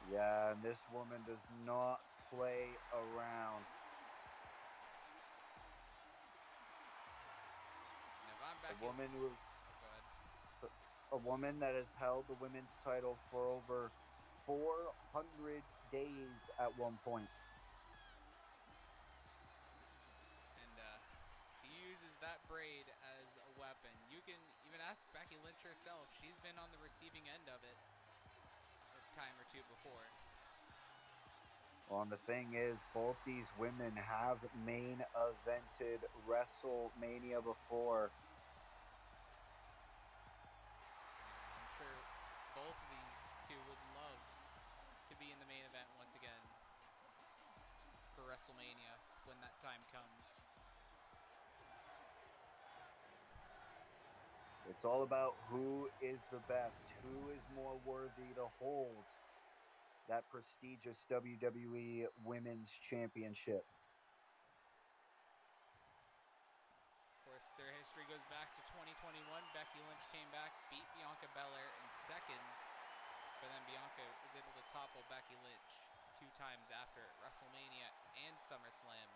Yeah, and this woman does not play around. And if I'm Becky, a woman that has held the women's title for over 400 days at one point. And she uses that braid as a weapon. You can even ask Becky Lynch herself. She's been on the receiving end of it a time or two before. Well, and the thing is, both these women have main evented WrestleMania before. I'm sure both of these two would love to be in the main event once again for WrestleMania when that time comes. It's all about who is the best, who is more worthy to hold that prestigious WWE Women's Championship. Of course, their history goes back to 2021. Becky Lynch came back, beat Bianca Belair in seconds, but then Bianca was able to topple Becky Lynch 2 times after WrestleMania and SummerSlam.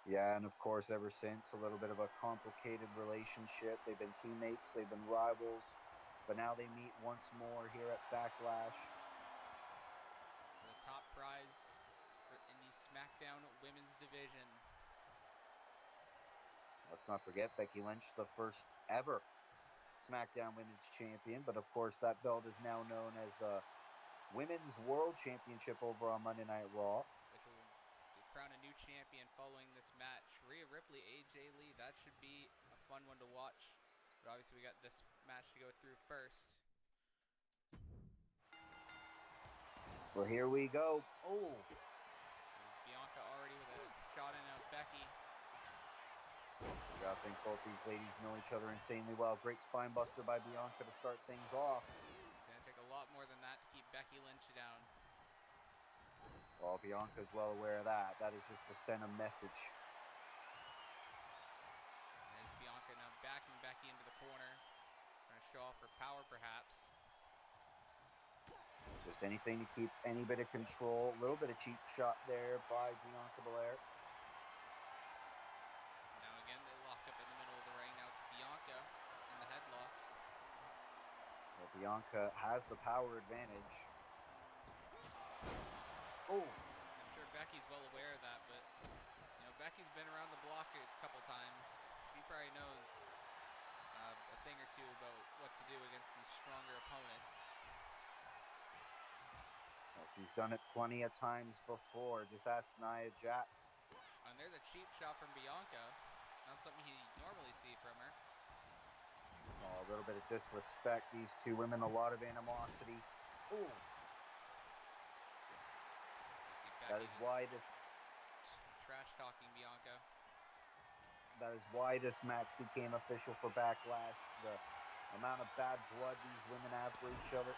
Yeah, and of course, ever since, a little bit of a complicated relationship. They've been teammates, they've been rivals, but now they meet once more here at Backlash. For the top prize in the SmackDown Women's Division. Let's not forget Becky Lynch, the first ever SmackDown Women's Champion, but of course that belt is now known as the Women's World Championship over on Monday Night Raw. Which will crown a new champion following this match. Rhea Ripley, AJ Lee, that should be a fun one to watch. But obviously we got this match to go through first. Well, here we go. Oh. There's Bianca already with a shot in of Becky. I gotta think both these ladies know each other insanely well. Great spine buster by Bianca to start things off. It's going to take a lot more than that to keep Becky Lynch down. Well, Bianca's well aware of that. That is just to send a message. There's Bianca now backing Becky into the corner. Just anything to keep any bit of control. A little bit of cheap shot there by Bianca Belair. Now again, they lock up in the middle of the ring. Now it's Bianca in the headlock. Well, Bianca has the power advantage. Oh. I'm sure Becky's well aware of that, but Becky's been around the block a couple times. She probably knows a thing or two about what to do against these stronger opponents. Well, she's done it plenty of times before. Just ask Nia Jax. And there's a cheap shot from Bianca. Not something you normally see from her. Oh, a little bit of disrespect. These two women, a lot of animosity. Ooh. That is why this... Trash talking Bianca. That is why this match became official for Backlash. The amount of bad blood these women have for each other.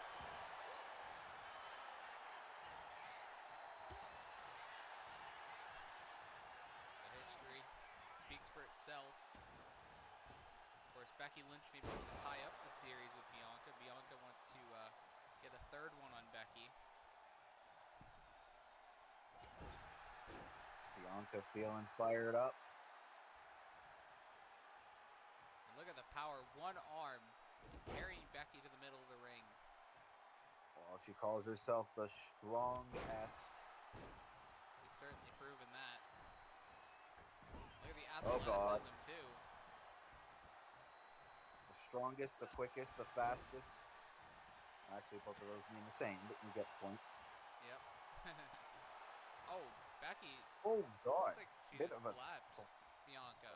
The history speaks for itself. Of course, Becky Lynch maybe wants to tie up the series with Bianca. Bianca wants to get a third one on Becky. Bianca feeling fired up. And look at the power. One arm carrying Becky to the middle of the ring. Well, she calls herself the strongest. She's certainly proven that. Look at the athleticism, too. The strongest, the quickest, the fastest. Actually, both of those mean the same, but you get the point. Yep. Oh, Becky. Oh, God. Looks like she Bit just of a... slapped Bianca.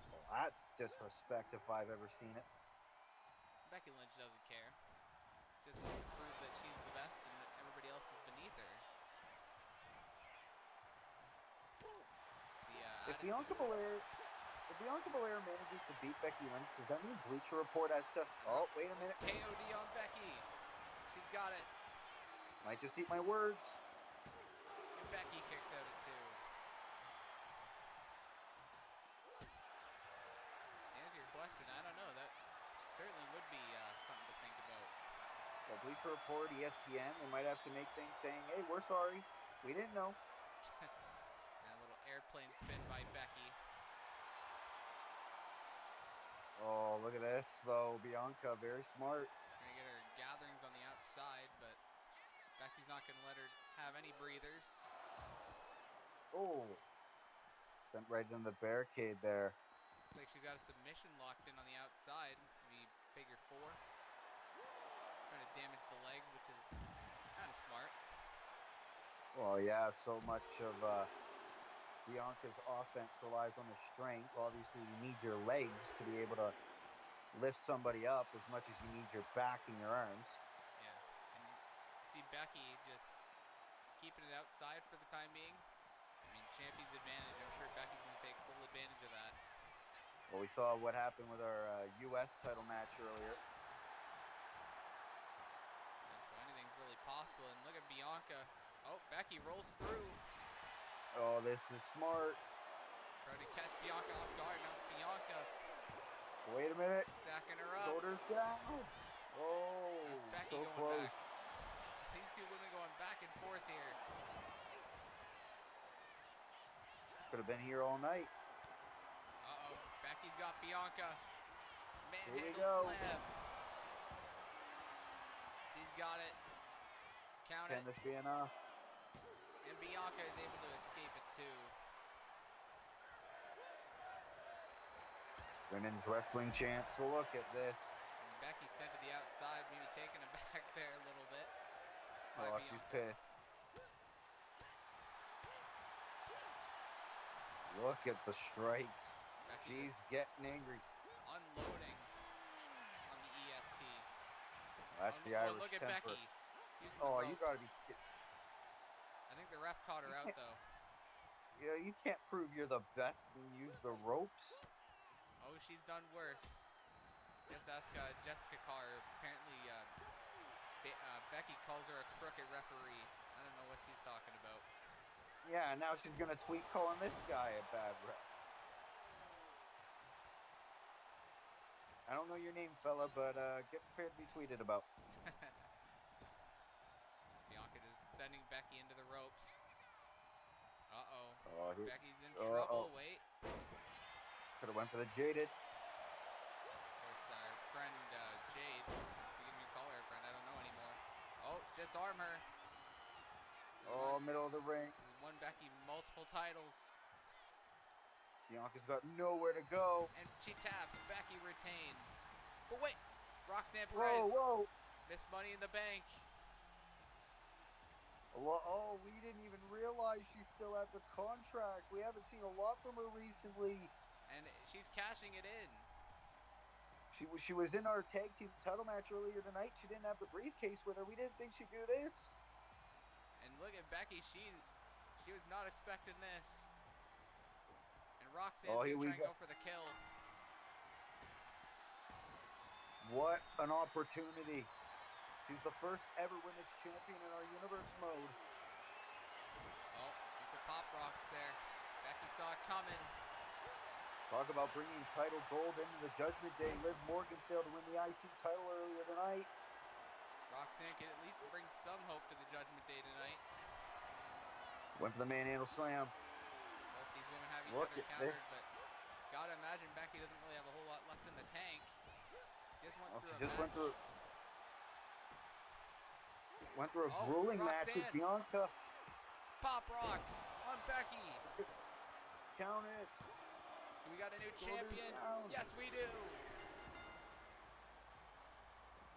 Well, that's disrespect if I've ever seen it. Becky Lynch doesn't care. Just wants to prove that she's the best and that everybody else is beneath her. If Bianca Belair manages to beat Becky Lynch, does that mean Bleacher Report has to... Oh, wait a minute. KOD on Becky. She's got it. Might just eat my words. And Becky kicked out at 2. To answer your question, I don't know. That certainly would be something to think about. Well, Bleacher Report, ESPN, they might have to make things saying, hey, we're sorry. We didn't know. And a little airplane spin by Becky. Oh, look at this, though. Bianca, very smart. Trying to get her gatherings on the outside, but Becky's not going to let her have any breathers. Oh. Sent right in the barricade there. Looks like she's got a submission locked in on the outside. Maybe figure 4. Trying to damage the leg, which is kind of smart. Well, yeah, so much of Bianca's offense relies on the strength. Obviously, you need your legs to be able to lift somebody up as much as you need your back and your arms. Yeah, and you see Becky just keeping it outside for the time being. I mean, champion's advantage. I'm sure Becky's going to take full advantage of that. Well, we saw what happened with our U.S. title match earlier. Yeah, so anything's really possible. And look at Bianca. Oh, Becky rolls through. Oh, this is smart. Trying to catch Bianca off guard. Now it's Bianca. Wait a minute. Stacking her up. Shoulders down. Oh, that's Becky so going close. back. These two women going back and forth here. Could have been here all night. Uh-oh. Becky's got Bianca. Here we Manhandle go. slam. He's got it. Count Can it. this be enough? And Bianca is able to escape it too. Women's wrestling chance. So look at this. And Becky sent to the outside, maybe taking it back there a little bit. Oh, she's pissed. Look at the strikes. Becky She's getting angry. unloading on the EST. That's the Irish look at temper. Becky. Using Oh, the you ropes. gotta be. I think the ref caught her out though. Yeah, you can't prove you're the best and use the ropes. Oh, she's done worse. Just ask Jessica Carr. Apparently, Becky calls her a crooked referee. I don't know what she's talking about. Yeah, now she's gonna tweet calling this guy a bad rep. I don't know your name, fella, but get prepared to be tweeted about. sending Becky into the ropes. Uh-oh. Oh, Becky's in trouble. Wait. Could have went for the jaded. Of course, our friend Jade. You can even call her a friend. I don't know anymore. Oh, disarm her. Middle of the ring. This is one Becky, multiple titles. Bianca's got nowhere to go. And she taps. Becky retains. But wait. Roxanne Perez. Whoa. Missed Money in the Bank. Oh, we didn't even realize she's still at the contract. We haven't seen a lot from her recently. And she's cashing it in. She was in our tag team title match earlier tonight. She didn't have the briefcase with her. We didn't think she'd do this. And look at Becky. She was not expecting this. And Roxanne's going to try and go for the kill. What an opportunity. She's the first ever women's champion in our universe mode. Oh, you could pop rocks there. Becky saw it coming. Talk about bringing title gold into the Judgment Day. Liv Morgan failed to win the IC title earlier tonight. Roxanne can at least bring some hope to the Judgment Day tonight. Went for the manhandle slam. Both these women have each other countered, but gotta imagine Becky doesn't really have a whole lot left in the tank. She just went through a grueling match with Bianca. Pop rocks on Becky. Count it. We got a new champion. Yes, we do.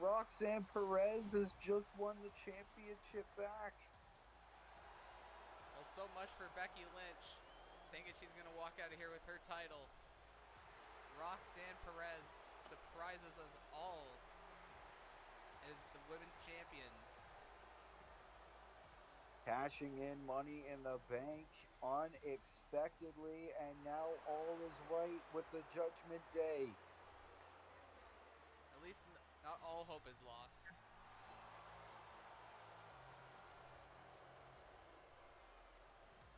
Roxanne Perez has just won the championship back. Well, so much for Becky Lynch. Thinking she's going to walk out of here with her title. Roxanne Perez surprises us all as the women's champion. Cashing in Money in the Bank unexpectedly, and now all is right with the Judgment Day. At least not all hope is lost.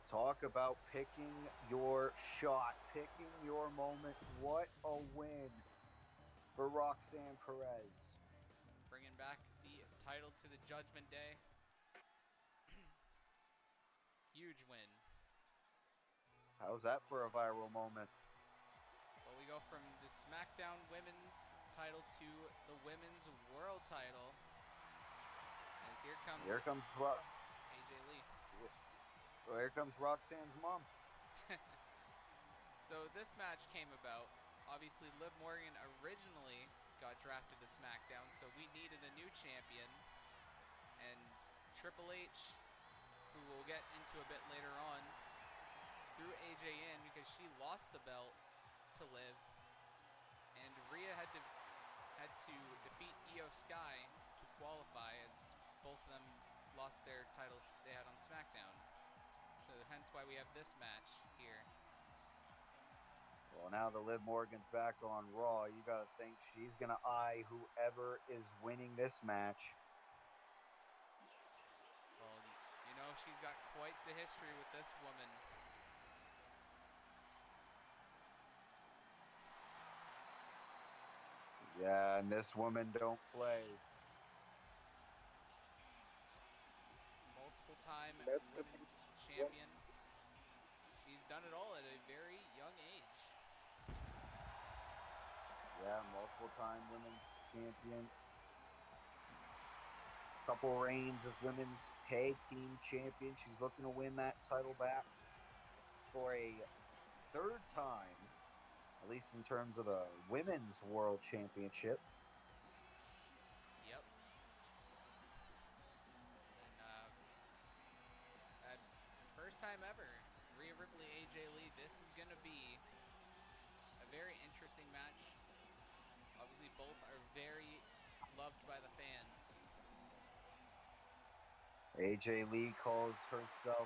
Talk about picking your shot, picking your moment. What a win for Roxanne Perez. Bringing back the title to the Judgment Day. Huge win. How's that for a viral moment? Well, we go from the SmackDown Women's title to the Women's World title. As here comes AJ Lee. Well, here comes Roxanne's mom. So this match came about. Obviously, Liv Morgan originally got drafted to SmackDown, so we needed a new champion. And Triple H, who we'll get into a bit later on, threw AJ in because she lost the belt to Liv, and Rhea had to defeat Io Sky to qualify, as both of them lost their titles they had on SmackDown. So hence why we have this match here. Well, now that Liv Morgan's back on Raw, you got to think she's going to eye whoever is winning this match. Well, you know, she's got quite the history with this woman. Yeah, and this woman don't play. Multiple-time women's champion. She's done it all at a very young age. Yeah, multiple-time women's champion. Couple reigns as women's tag team champion. She's looking to win that title back for a third time, at least in terms of the women's world championship. Yep. And first time ever, Rhea Ripley, AJ Lee. This is going to be a very interesting match. Obviously, both are very loved by the fans. AJ Lee calls herself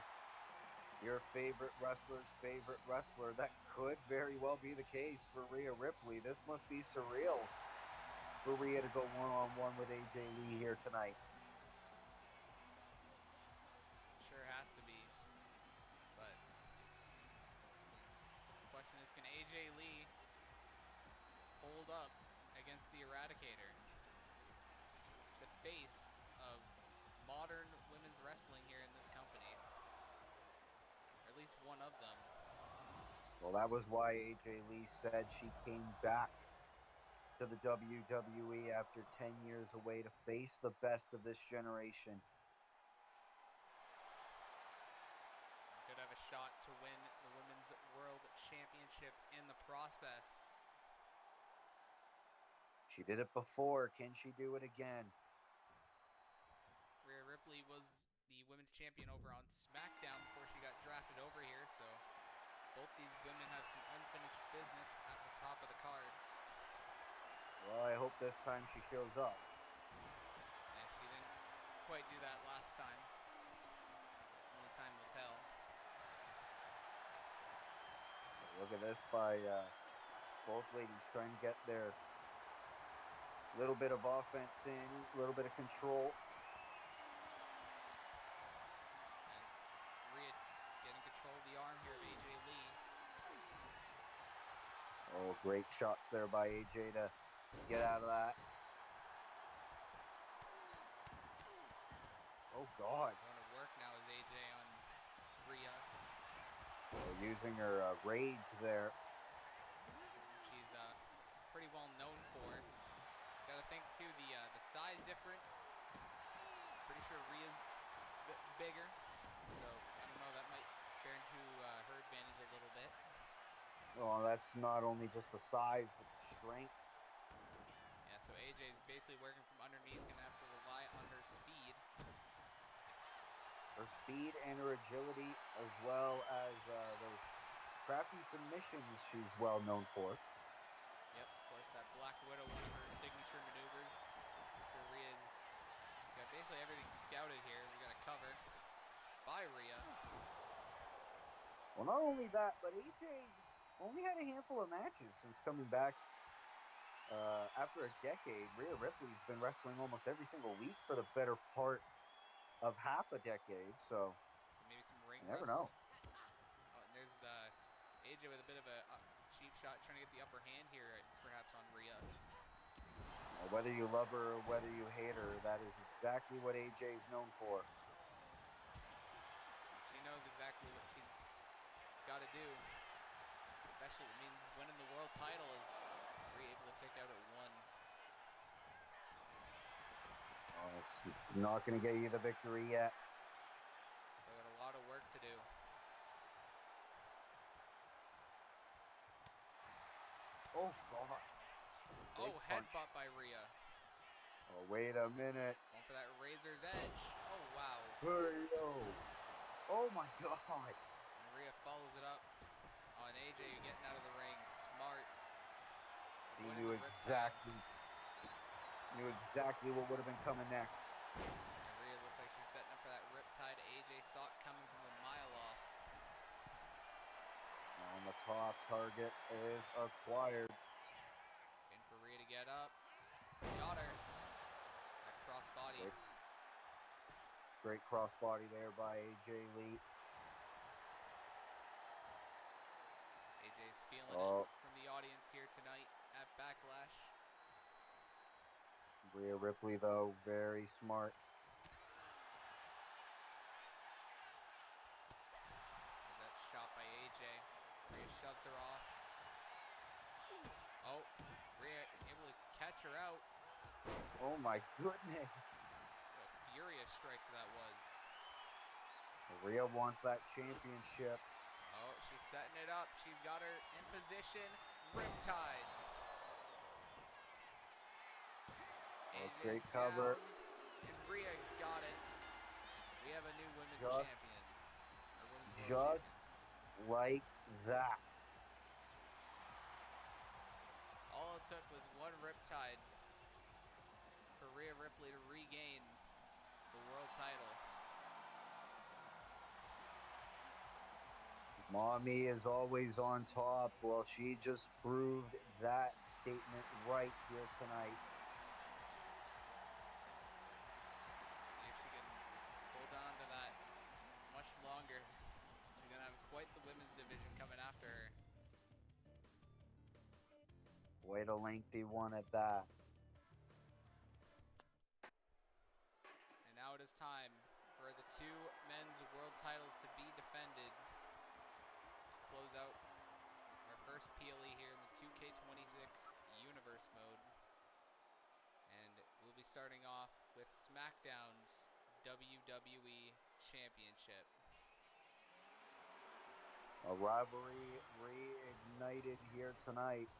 your favorite wrestler's favorite wrestler. That could very well be the case for Rhea Ripley. This must be surreal for Rhea to go one-on-one with AJ Lee here tonight. Sure has to be. But the question is, can AJ Lee hold up against the Eradicator? The face of modern women's wrestling here Well, that was why AJ Lee said she came back to the WWE after 10 years away to face the best of this generation. Could have a shot to win the Women's World Championship in the process. She did it before. Can she do it again? Rhea Ripley was the women's champion over on SmackDown before she got drafted over here, so both these women have some unfinished business at the top of the cards. Well, I hope this time she shows up. And she didn't quite do that last time. Only time will tell. Look at this by both ladies trying to get their little bit of offense in, a little bit of control. And Rhea getting control of the arm here of AJ Lee. Oh, great shots there by AJ to get out of that. Oh, God. Going to work now is AJ on Rhea. Well, using her rage there. She's pretty well known for. Got to think too the size difference. Pretty sure Rhea's a bit bigger, so I don't know. That might bear into her advantage a little bit. Well, that's not only just the size, but the strength. Yeah, so AJ's basically working from underneath. Gonna have to rely on her speed. Her speed and her agility, as well as those crafty submissions she's well known for. Yep, of course, that Black Widow, one of her signature maneuvers. Rhea's got basically everything scouted here. We got a cover by Rhea. Well, not only that, but AJ's only had a handful of matches since coming back after a decade. Rhea Ripley's been wrestling almost every single week for the better part of half a decade, so maybe some ring you never rust. know. Oh, and there's AJ with a bit of a cheap shot, trying to get the upper hand here, perhaps on Rhea. Well, whether you love her or whether you hate her, that is exactly what AJ's known for. She knows exactly what she's got to do. Especially, it means winning the world title is Rhea able to kick out at 1. Well, it's not going to get you the victory yet. So got a lot of work to do. Oh, God. Oh, headbutt by Rhea. Oh, wait a minute. Going for that Razor's Edge. Oh, wow. Hey, yo. Oh, my God. And Rhea follows it up on AJ getting out of the ring. Smart. He knew exactly what would have been coming next. And Rhea looked like she was setting up for that riptide. AJ saw it coming from a mile off. On the top, target is acquired. And for Rhea to get up. Got her. That crossbody. Great crossbody there by AJ Lee. AJ's feeling it from the audience here tonight at Backlash. Rhea Ripley, though, very smart. There's that shot by AJ. Rhea shoves her off. Oh, Rhea able to catch her out. Oh, my goodness. What a furious strikes that was. Rhea wants that championship. Oh, she's setting it up. She's got her in position. Riptide. Oh, great cover. And Rhea got it. We have a new women's champion. Just like that. All it took was one Riptide for Rhea Ripley to regain the world title. Mommy is always on top. Well, she just proved that statement right here tonight. See if she can hold on to that much longer. She's going to have quite the women's division coming after her. Quite a lengthy one at that. And now it is time for the 2 men's world titles to be defended to close out first PLE here in the 2K26 Universe mode. And we'll be starting off with SmackDown's WWE Championship. A rivalry reignited here tonight.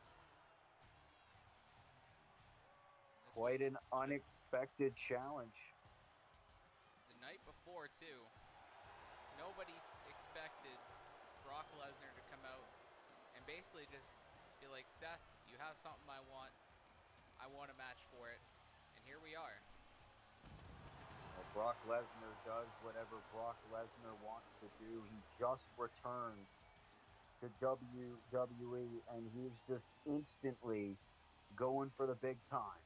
Quite an unexpected challenge. The night before, too, nobody expected Brock Lesnar to come out and basically just be like, Seth, you have something I want a match for it. And here we are. Well, Brock Lesnar does whatever Brock Lesnar wants to do. He just returned to WWE, and he's just instantly going for the big time.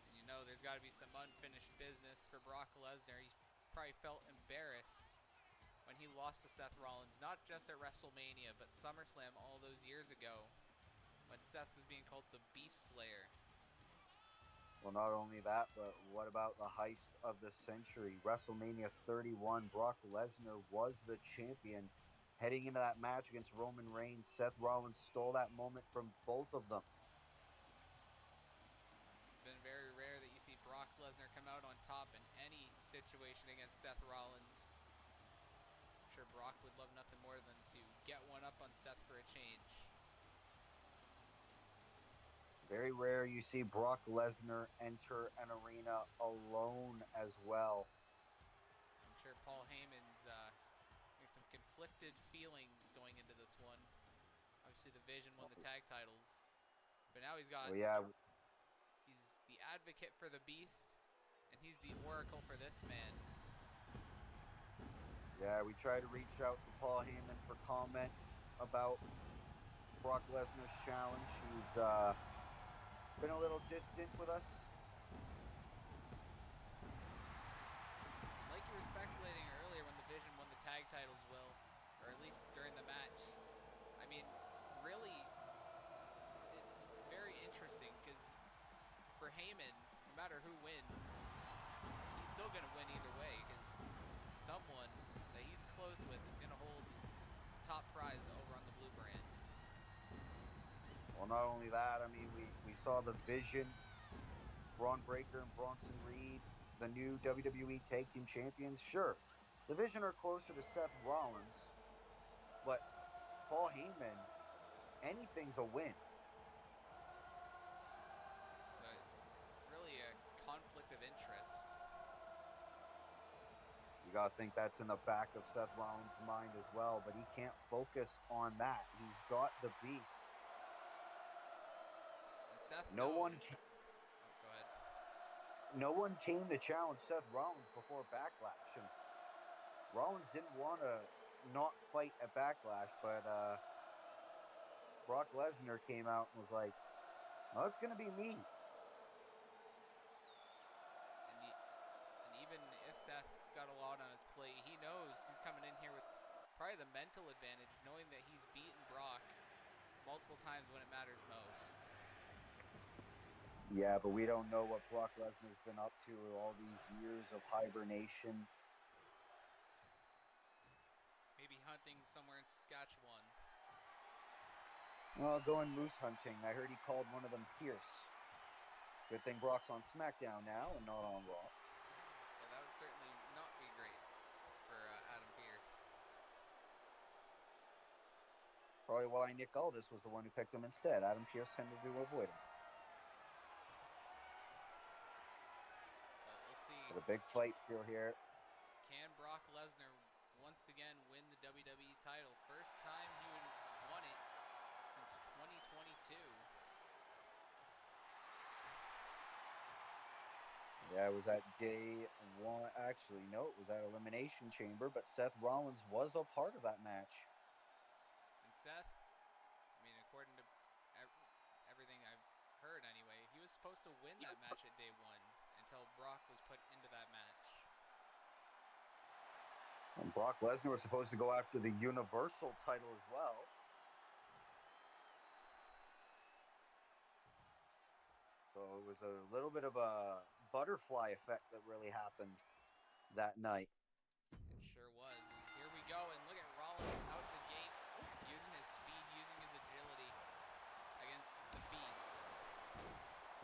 And you know there's got to be some unfinished business for Brock Lesnar. He's probably felt embarrassed when he lost to Seth Rollins, not just at WrestleMania, but SummerSlam all those years ago when Seth was being called the Beast Slayer. Well, not only that, but what about the heist of the century? WrestleMania 31, Brock Lesnar was the champion. Heading into that match against Roman Reigns, Seth Rollins stole that moment from both of them. It's been very rare that you see Brock Lesnar come out on top in any situation against Seth Rollins. I'm sure Brock would love nothing more than to get one up on Seth for a change. Very rare you see Brock Lesnar enter an arena alone as well. I'm sure Paul Heyman's getting some conflicted feelings going into this one. Obviously, the Vision won the tag titles, but now he's got. Well, yeah. He's the advocate for the Beast, and he's the oracle for this man. Yeah, we tried to reach out to Paul Heyman for comment about Brock Lesnar's challenge. He's been a little distant with us. Like you were speculating earlier when the Vision won the tag titles, Will, or at least during the match. I mean, really, it's very interesting because for Heyman, no matter who wins, he's still going to win either way because someone that he's close with is going to hold top prize over on the blue brand. Well, not only that, I mean, we saw the Vision, Braun Breaker and Bronson Reed, the new WWE Tag Team Champions. Sure, the Vision are closer to Seth Rollins, but Paul Heyman, anything's a win. So, really a conflict of interest. You got to think that's in the back of Seth Rollins' mind as well, but he can't focus on that. He's got the Beast. And Seth No one. Go ahead. No one came to challenge Seth Rollins before Backlash, and Rollins didn't want to not fight at Backlash, but Brock Lesnar came out and was like, "Oh, it's going to be me." And even if Seth's got a lot on his plate, he knows he's coming in here with probably the mental advantage, knowing that he's beaten Brock multiple times when it matters most. Yeah, but we don't know what Brock Lesnar's been up to all these years of hibernation. Maybe hunting somewhere in Saskatchewan. Well, going moose hunting. I heard he called one of them Pierce. Good thing Brock's on SmackDown now and not on Raw. Yeah, that would certainly not be great for Adam Pearce. Probably why Nick Aldis was the one who picked him instead. Adam Pearce tended to avoid him. But we'll see. But a big fight still here. Can Brock Lesnar once again win the WWE title? First time he would won it since 2022. Yeah, it was at day one. Actually, no, it was at Elimination Chamber, but Seth Rollins was a part of that match. And Seth, I mean, according to everything I've heard anyway, he was supposed to win that match at day one until Brock was put into that match. And Brock Lesnar was supposed to go after the Universal title as well. So it was a little bit of a butterfly effect that really happened that night. It sure was. Here we go, and look at Rollins out the gate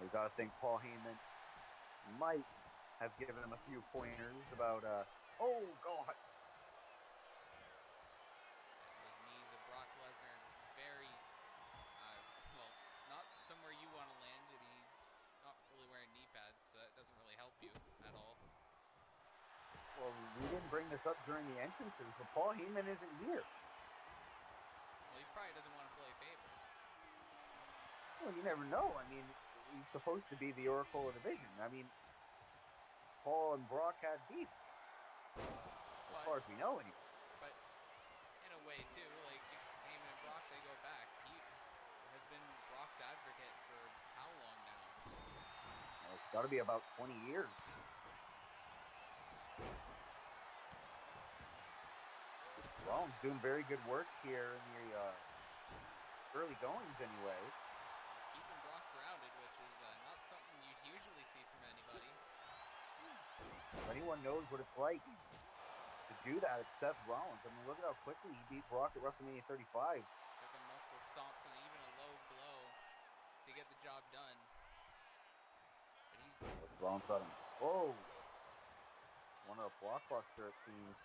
You got to think Paul Heyman might have given him a few pointers about, oh, God. Those knees of Brock Lesnar, very, well, not somewhere you want to land. I mean, he's not really wearing knee pads, so that doesn't really help you at all. Well, we didn't bring this up during the entrances, but Paul Heyman isn't here. Well, he probably doesn't want to play favorites. Well, you never know. I mean, he's supposed to be the Oracle of the Division. I mean, Paul and Brock had beef, as far as we know, anyway. But in a way, too, like Heyman and Brock, they go back. He has been Brock's advocate for how long now? Well, it's got to be about 20 years. Rollins doing very good work here in the early goings, anyway. He's keeping Brock grounded, which is not something you usually see from anybody. If anyone knows what it's like to do that, it's Seth Rollins. I mean, look at how quickly he beat Brock at WrestleMania 35. Took him multiple stomps and even a low blow to get the job done. But he's... Rollins got him. Whoa! One of the blockbuster, it seems.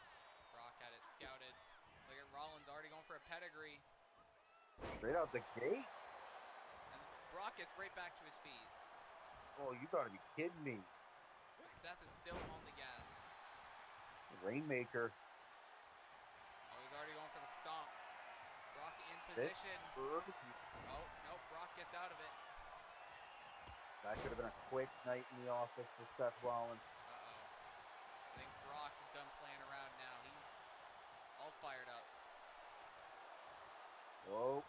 Brock had it scouted. Look at Rollins already going for a pedigree. Straight out the gate. And Brock gets right back to his feet. Oh, you gotta be kidding me. But Seth is still on the gas. Rainmaker. Oh, he's already going for the stomp. Brock in position. Oh, no, Brock gets out of it. That could have been a quick night in the office for Seth Rollins. Uh-oh. I think Brock is done playing around now. He's all fired up. Whoa.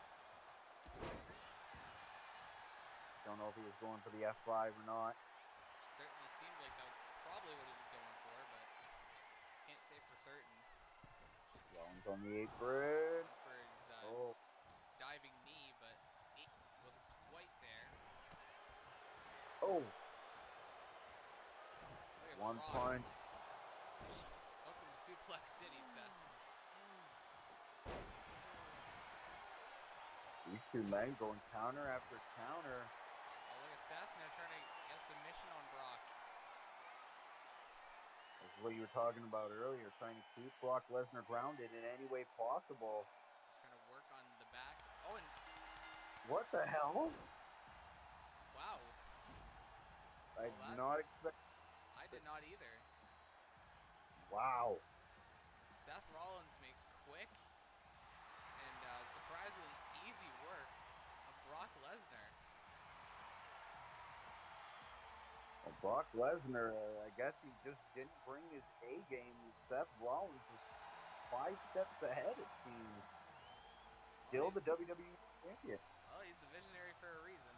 Don't know if he was going for the F5 or not. Certainly seemed like that was probably what he was going for, but can't say for certain. Rollins on the apron. For his diving knee, but it wasn't quite there. Oh. One Brock. punch. Welcome to Suplex City, Seth. These two men going counter after counter. Oh, look at Seth now trying to get a submission on Brock. This is what you were talking about earlier, trying to keep Brock Lesnar grounded in any way possible. He's trying to work on the back. Oh, and... What the hell? Wow. I did not expect... I did not either. Wow. Seth Rollins makes quick and surprisingly easy work of Brock Lesnar. Well, Brock Lesnar, I guess he just didn't bring his A game. Seth Rollins is 5 steps ahead, it seems. Still the WWE champion. Well, he's the visionary for a reason.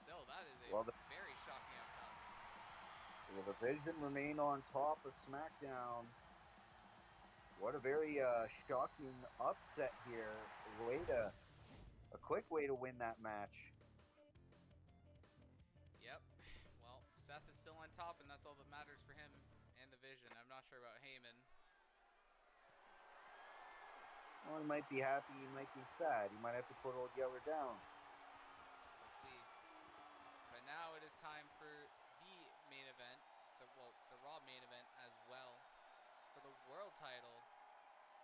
Still, that is a very shocking outcome. Will the Vision remain on top of SmackDown? What a very shocking upset here. A quick way to win that match. Yep. Well, Seth is still on top, and that's all that matters for him and the Vision. I'm not sure about Heyman. Well, he might be happy, he might be sad. He might have to put Old Yeller down. We'll see. But now it is time for the main event, the Raw main event as well, for the world title.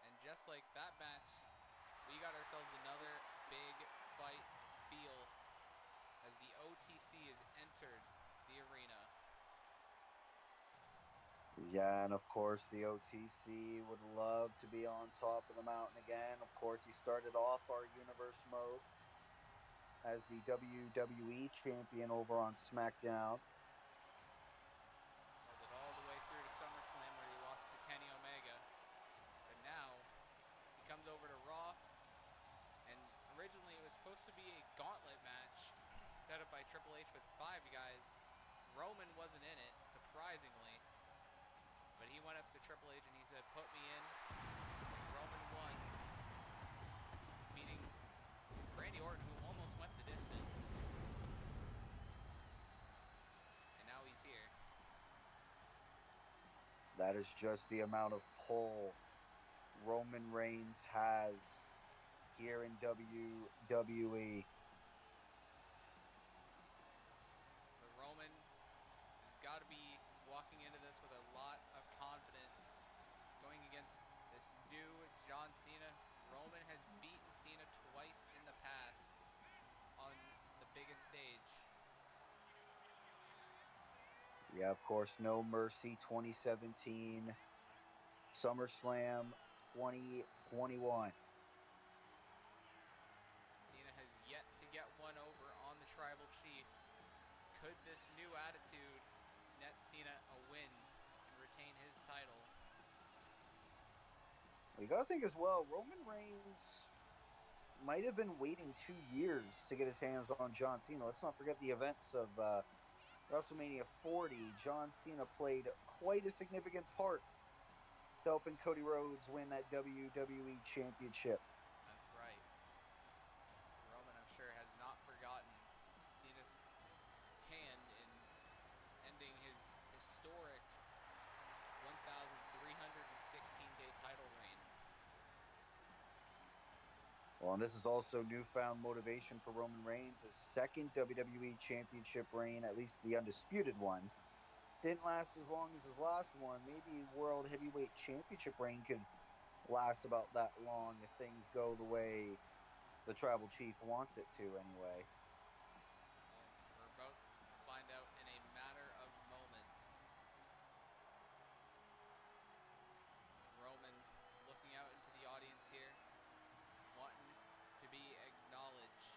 And just like that match, we got ourselves another big fight feel as the OTC has entered the arena. Yeah, and of course the OTC would love to be on top of the mountain again. Of course, he started off our Universe mode as the WWE champion over on SmackDown. Held it all the way through to SummerSlam where he lost to Kenny Omega. But now, he comes over to Raw, and originally it was supposed to be a gauntlet match set up by Triple H with 5 guys. Roman wasn't in it, surprisingly. But he went up to Triple H and he said, "Put me in." Roman won, beating Randy Orton, who almost went the distance. And now he's here. That is just the amount of pull Roman Reigns has here in WWE. Yeah, of course, No Mercy 2017, SummerSlam 2021. Cena has yet to get one over on the Tribal Chief. Could this new attitude net Cena a win and retain his title? Well, you got to think as well, Roman Reigns might have been waiting 2 years to get his hands on John Cena. Let's not forget the events of WrestleMania 40. John Cena played quite a significant part to helping Cody Rhodes win that WWE Championship. That's right. Roman, I'm sure, has not forgotten Cena's hand in ending his historic 1,316-day title reign. Well, and this is also newfound motivation for Roman Reigns, his second WWE Championship reign, at least the undisputed one. Didn't last as long as his last one. Maybe World Heavyweight Championship reign could last about that long if things go the way the Tribal Chief wants it to, anyway. Well, we're about to find out in a matter of moments. Roman looking out into the audience here, wanting to be acknowledged.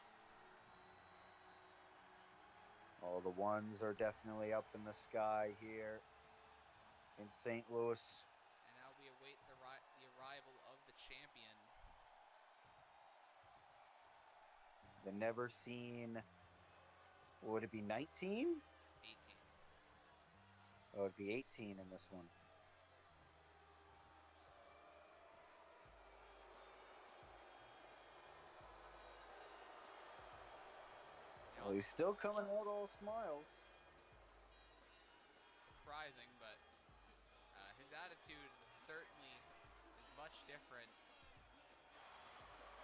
Oh, the ones are definitely up in the sky here in St. Louis. And now we await the arrival of the champion. The never seen, would it be 19? 18. Oh, it'd be 18 in this one. Well, he's still coming out all smiles. Surprising, but his attitude certainly is much different.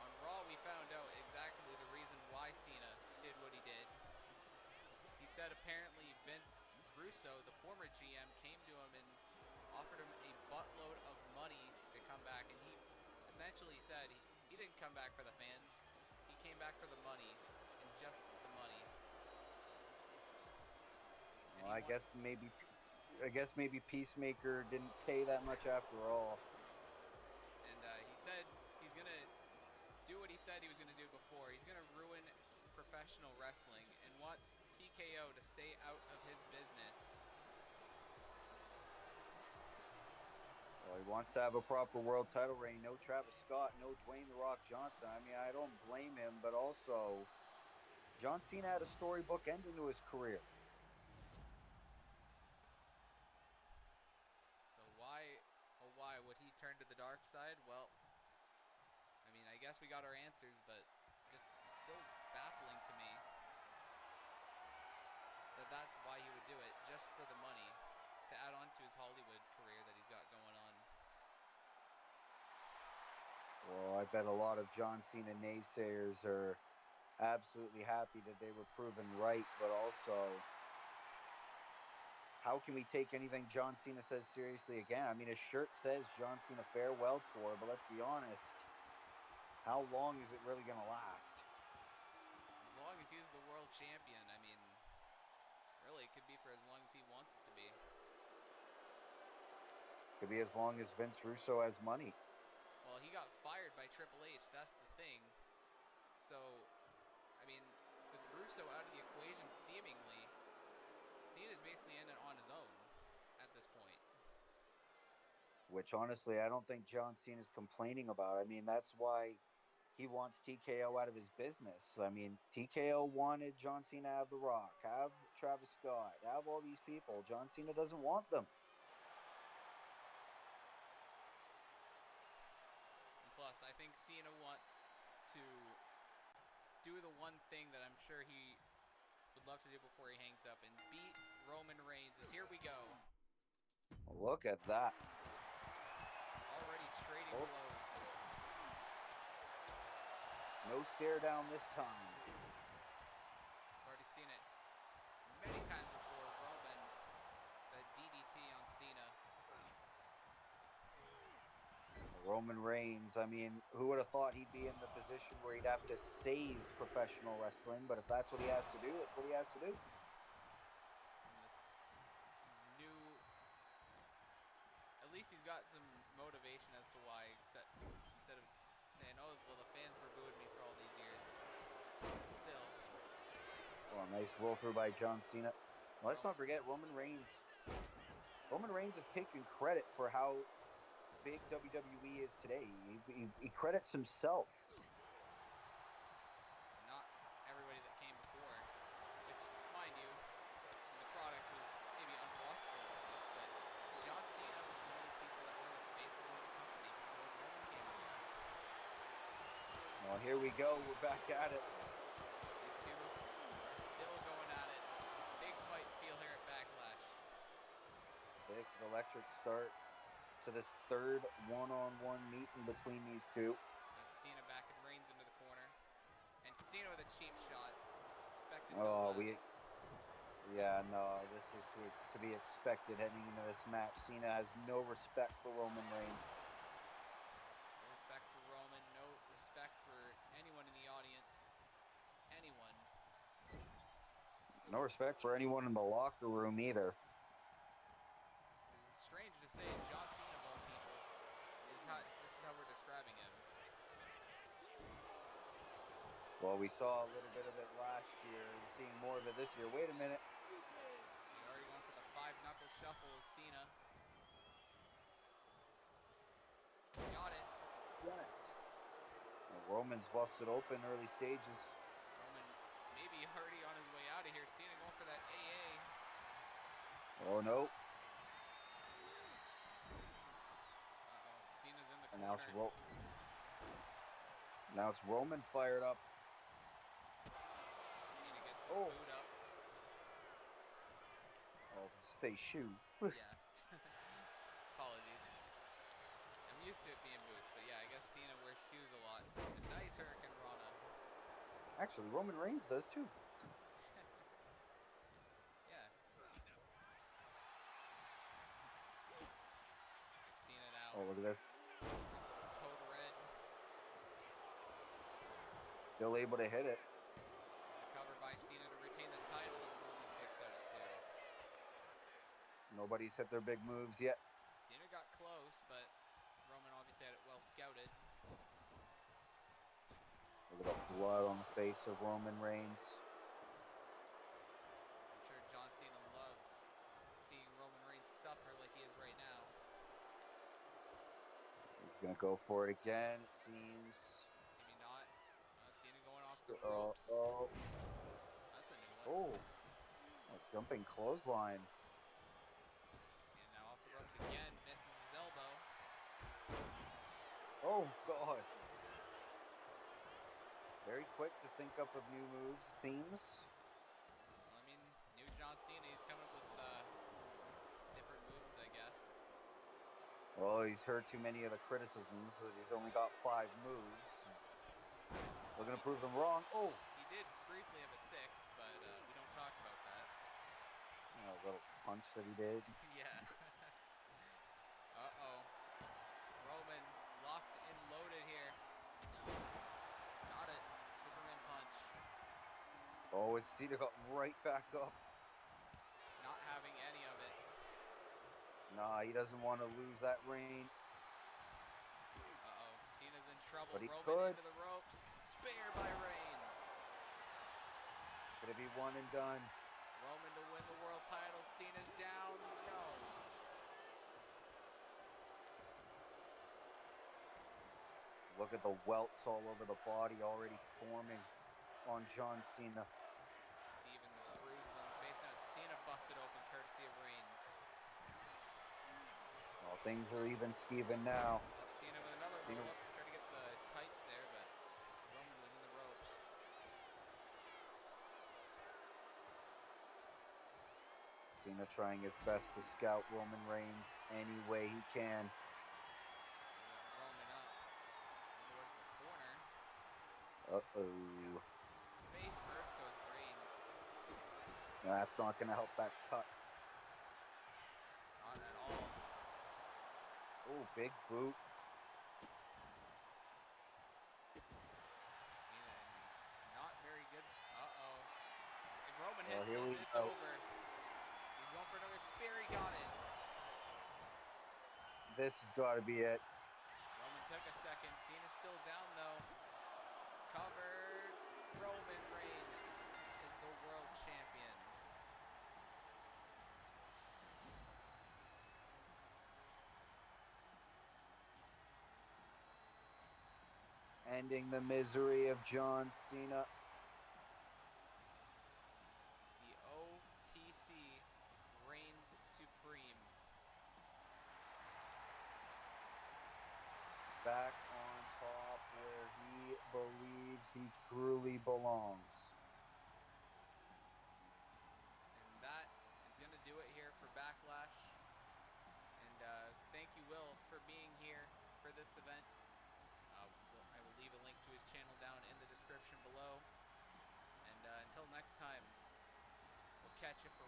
On Raw, we found out exactly the reason why Cena did what he did. He said apparently Vince Russo, the former GM, came to him and offered him a buttload of money to come back, and he essentially said he didn't come back for the fans. He came back for the money, and just the money. Well, I guess maybe Peacemaker didn't pay that much after all. And he said he's gonna do what he said he was gonna do before. He's gonna ruin professional wrestling and wants TKO to stay out of his business. Well, he wants to have a proper world title reign. No Travis Scott, no Dwayne The Rock Johnson. I mean, I don't blame him, but also John Cena had a storybook ending to his career. So why, oh why, would he turn to the dark side? Well, I mean, I guess we got our answers, but this is still baffling to me that that's why he would do it, just for the money, to add on to his Hollywood career that he's got going on. Well, I bet a lot of John Cena naysayers are absolutely happy that they were proven right, but also, how can we take anything John Cena says seriously again? I mean, his shirt says John Cena Farewell Tour, but let's be honest, how long is it really going to last? As long as he's the world champion, I mean, really, it could be for as long as he wants it to be. Could be as long as Vince Russo has money. Well, he got fired by Triple H, that's the thing. So, I mean, with Russo out of the equation seemingly, Cena's basically in it on his own at this point. Which, honestly, I don't think John Cena's complaining about. I mean, that's why he wants TKO out of his business. I mean, TKO wanted John Cena to have The Rock, have Travis Scott, have all these people. John Cena doesn't want them. And plus, I think Cena wants to do the one thing that I'm sure he would love to do before he hangs up and beat Roman Reigns. Here we go. Look at that. Already trading blows. No stare down this time. I've already seen it many times before. Roman, the DDT on Cena. Roman Reigns, I mean, who would have thought he'd be in the position where he'd have to save professional wrestling? But if that's what he has to do, that's what he has to do. And this least he's got some motivation as to why, instead of saying, "Oh, well, the fans were booing me for all these years." Still. Oh, nice roll through by John Cena. Let's not forget Roman Reigns. Roman Reigns is taking credit for how big WWE is today. He credits himself. Not everybody that came before, which, mind you, the product was maybe unwatchable at once, but John Cena was one of those people that were the faces of the company before Roman came along. Well, here we go. We're back at it. These two are still going at it. Big fight feel here at Backlash. Big electric start to this third one-on-one meeting between these two. And Cena backing Reigns into the corner. And Cena with a cheap shot. Expected no less. Yeah, no, this was to be expected heading into this match. Cena has no respect for Roman Reigns. No respect for Roman. No respect for anyone in the audience. Anyone. No respect for anyone in the locker room either. It's strange to say John Cena of all people. This is how we're describing him. Well, we saw a little bit of it last year. We're seeing more of it this year. Wait a minute. He's already going for the 5-knuckle shuffle with Cena. Got it. Yes. Roman's busted open early stages. Roman maybe already on his way out of here. Cena going for that AA. Oh, no. Uh-oh. Cena's in the corner. Now it's Roman fired up. Cena gets his boot up. Oh, say shoe. Yeah. Apologies. I'm used to it being boots, but yeah, I guess Cena wears shoes a lot. A nice Hurricane Rana. Actually, Roman Reigns does too. Yeah. Cena now. Oh, look at this. This old code red. Still able to hit it. The cover by Cena to retain the title, and Roman picks out at 2. Nobody's hit their big moves yet. Cena got close, but Roman obviously had it well scouted. Look at the blood on the face of Roman Reigns. I'm sure John Cena loves seeing Roman Reigns suffer like he is right now. He's going to go for it again, it seems. Maybe not. Cena going off the ropes. That's a new one. Oh, jumping clothesline. Cena now off the ropes again. Misses his elbow. Oh, God. Very quick to think up of new moves, it seems. Well, I mean, new John Cena, he's coming up with different moves, I guess. Well, he's heard too many of the criticisms that he's only got 5 moves. He's looking to prove them wrong. Oh! He did briefly have a 6th, but we don't talk about that. A little punch that he did. Yeah. Uh-oh. Roman locked and loaded here. Got it. Superman punch. Oh, and Cena got right back up. Not having any of it. Nah, he doesn't want to lose that reign. Uh-oh. Cena's in trouble. But he Roman could. into the ropes. Spear by Reigns. Could it be one and done? Roman to win the world title. Cena's down. No. Look at the welts all over the body already forming on John Cena. See even the bruises on the face. Now it's Cena busted open courtesy of Reigns. Well, things are even Steven now. Cena with another roll-up. Tried to get the tights there, but Roman was in the ropes. Cena trying his best to scout Roman Reigns any way he can. Roman up. Towards the corner. Uh-oh. Face first goes Reigns. That's not going to help that cut. Not at all. Oh, big boot. Cena not very good. Uh-oh. If Roman hits this, it's over. He's going for another spear. He got it. This has got to be it. Roman took a second. Cena's still down, though. Covered. Roman Reigns is the world champion. Ending the misery of John Cena. The OTC reigns supreme. Back on top where he believes he truly belongs. And that is going to do it here for Backlash. And thank you, Will, for being here for this event. I will leave a link to his channel down in the description below. And until next time, we'll catch you for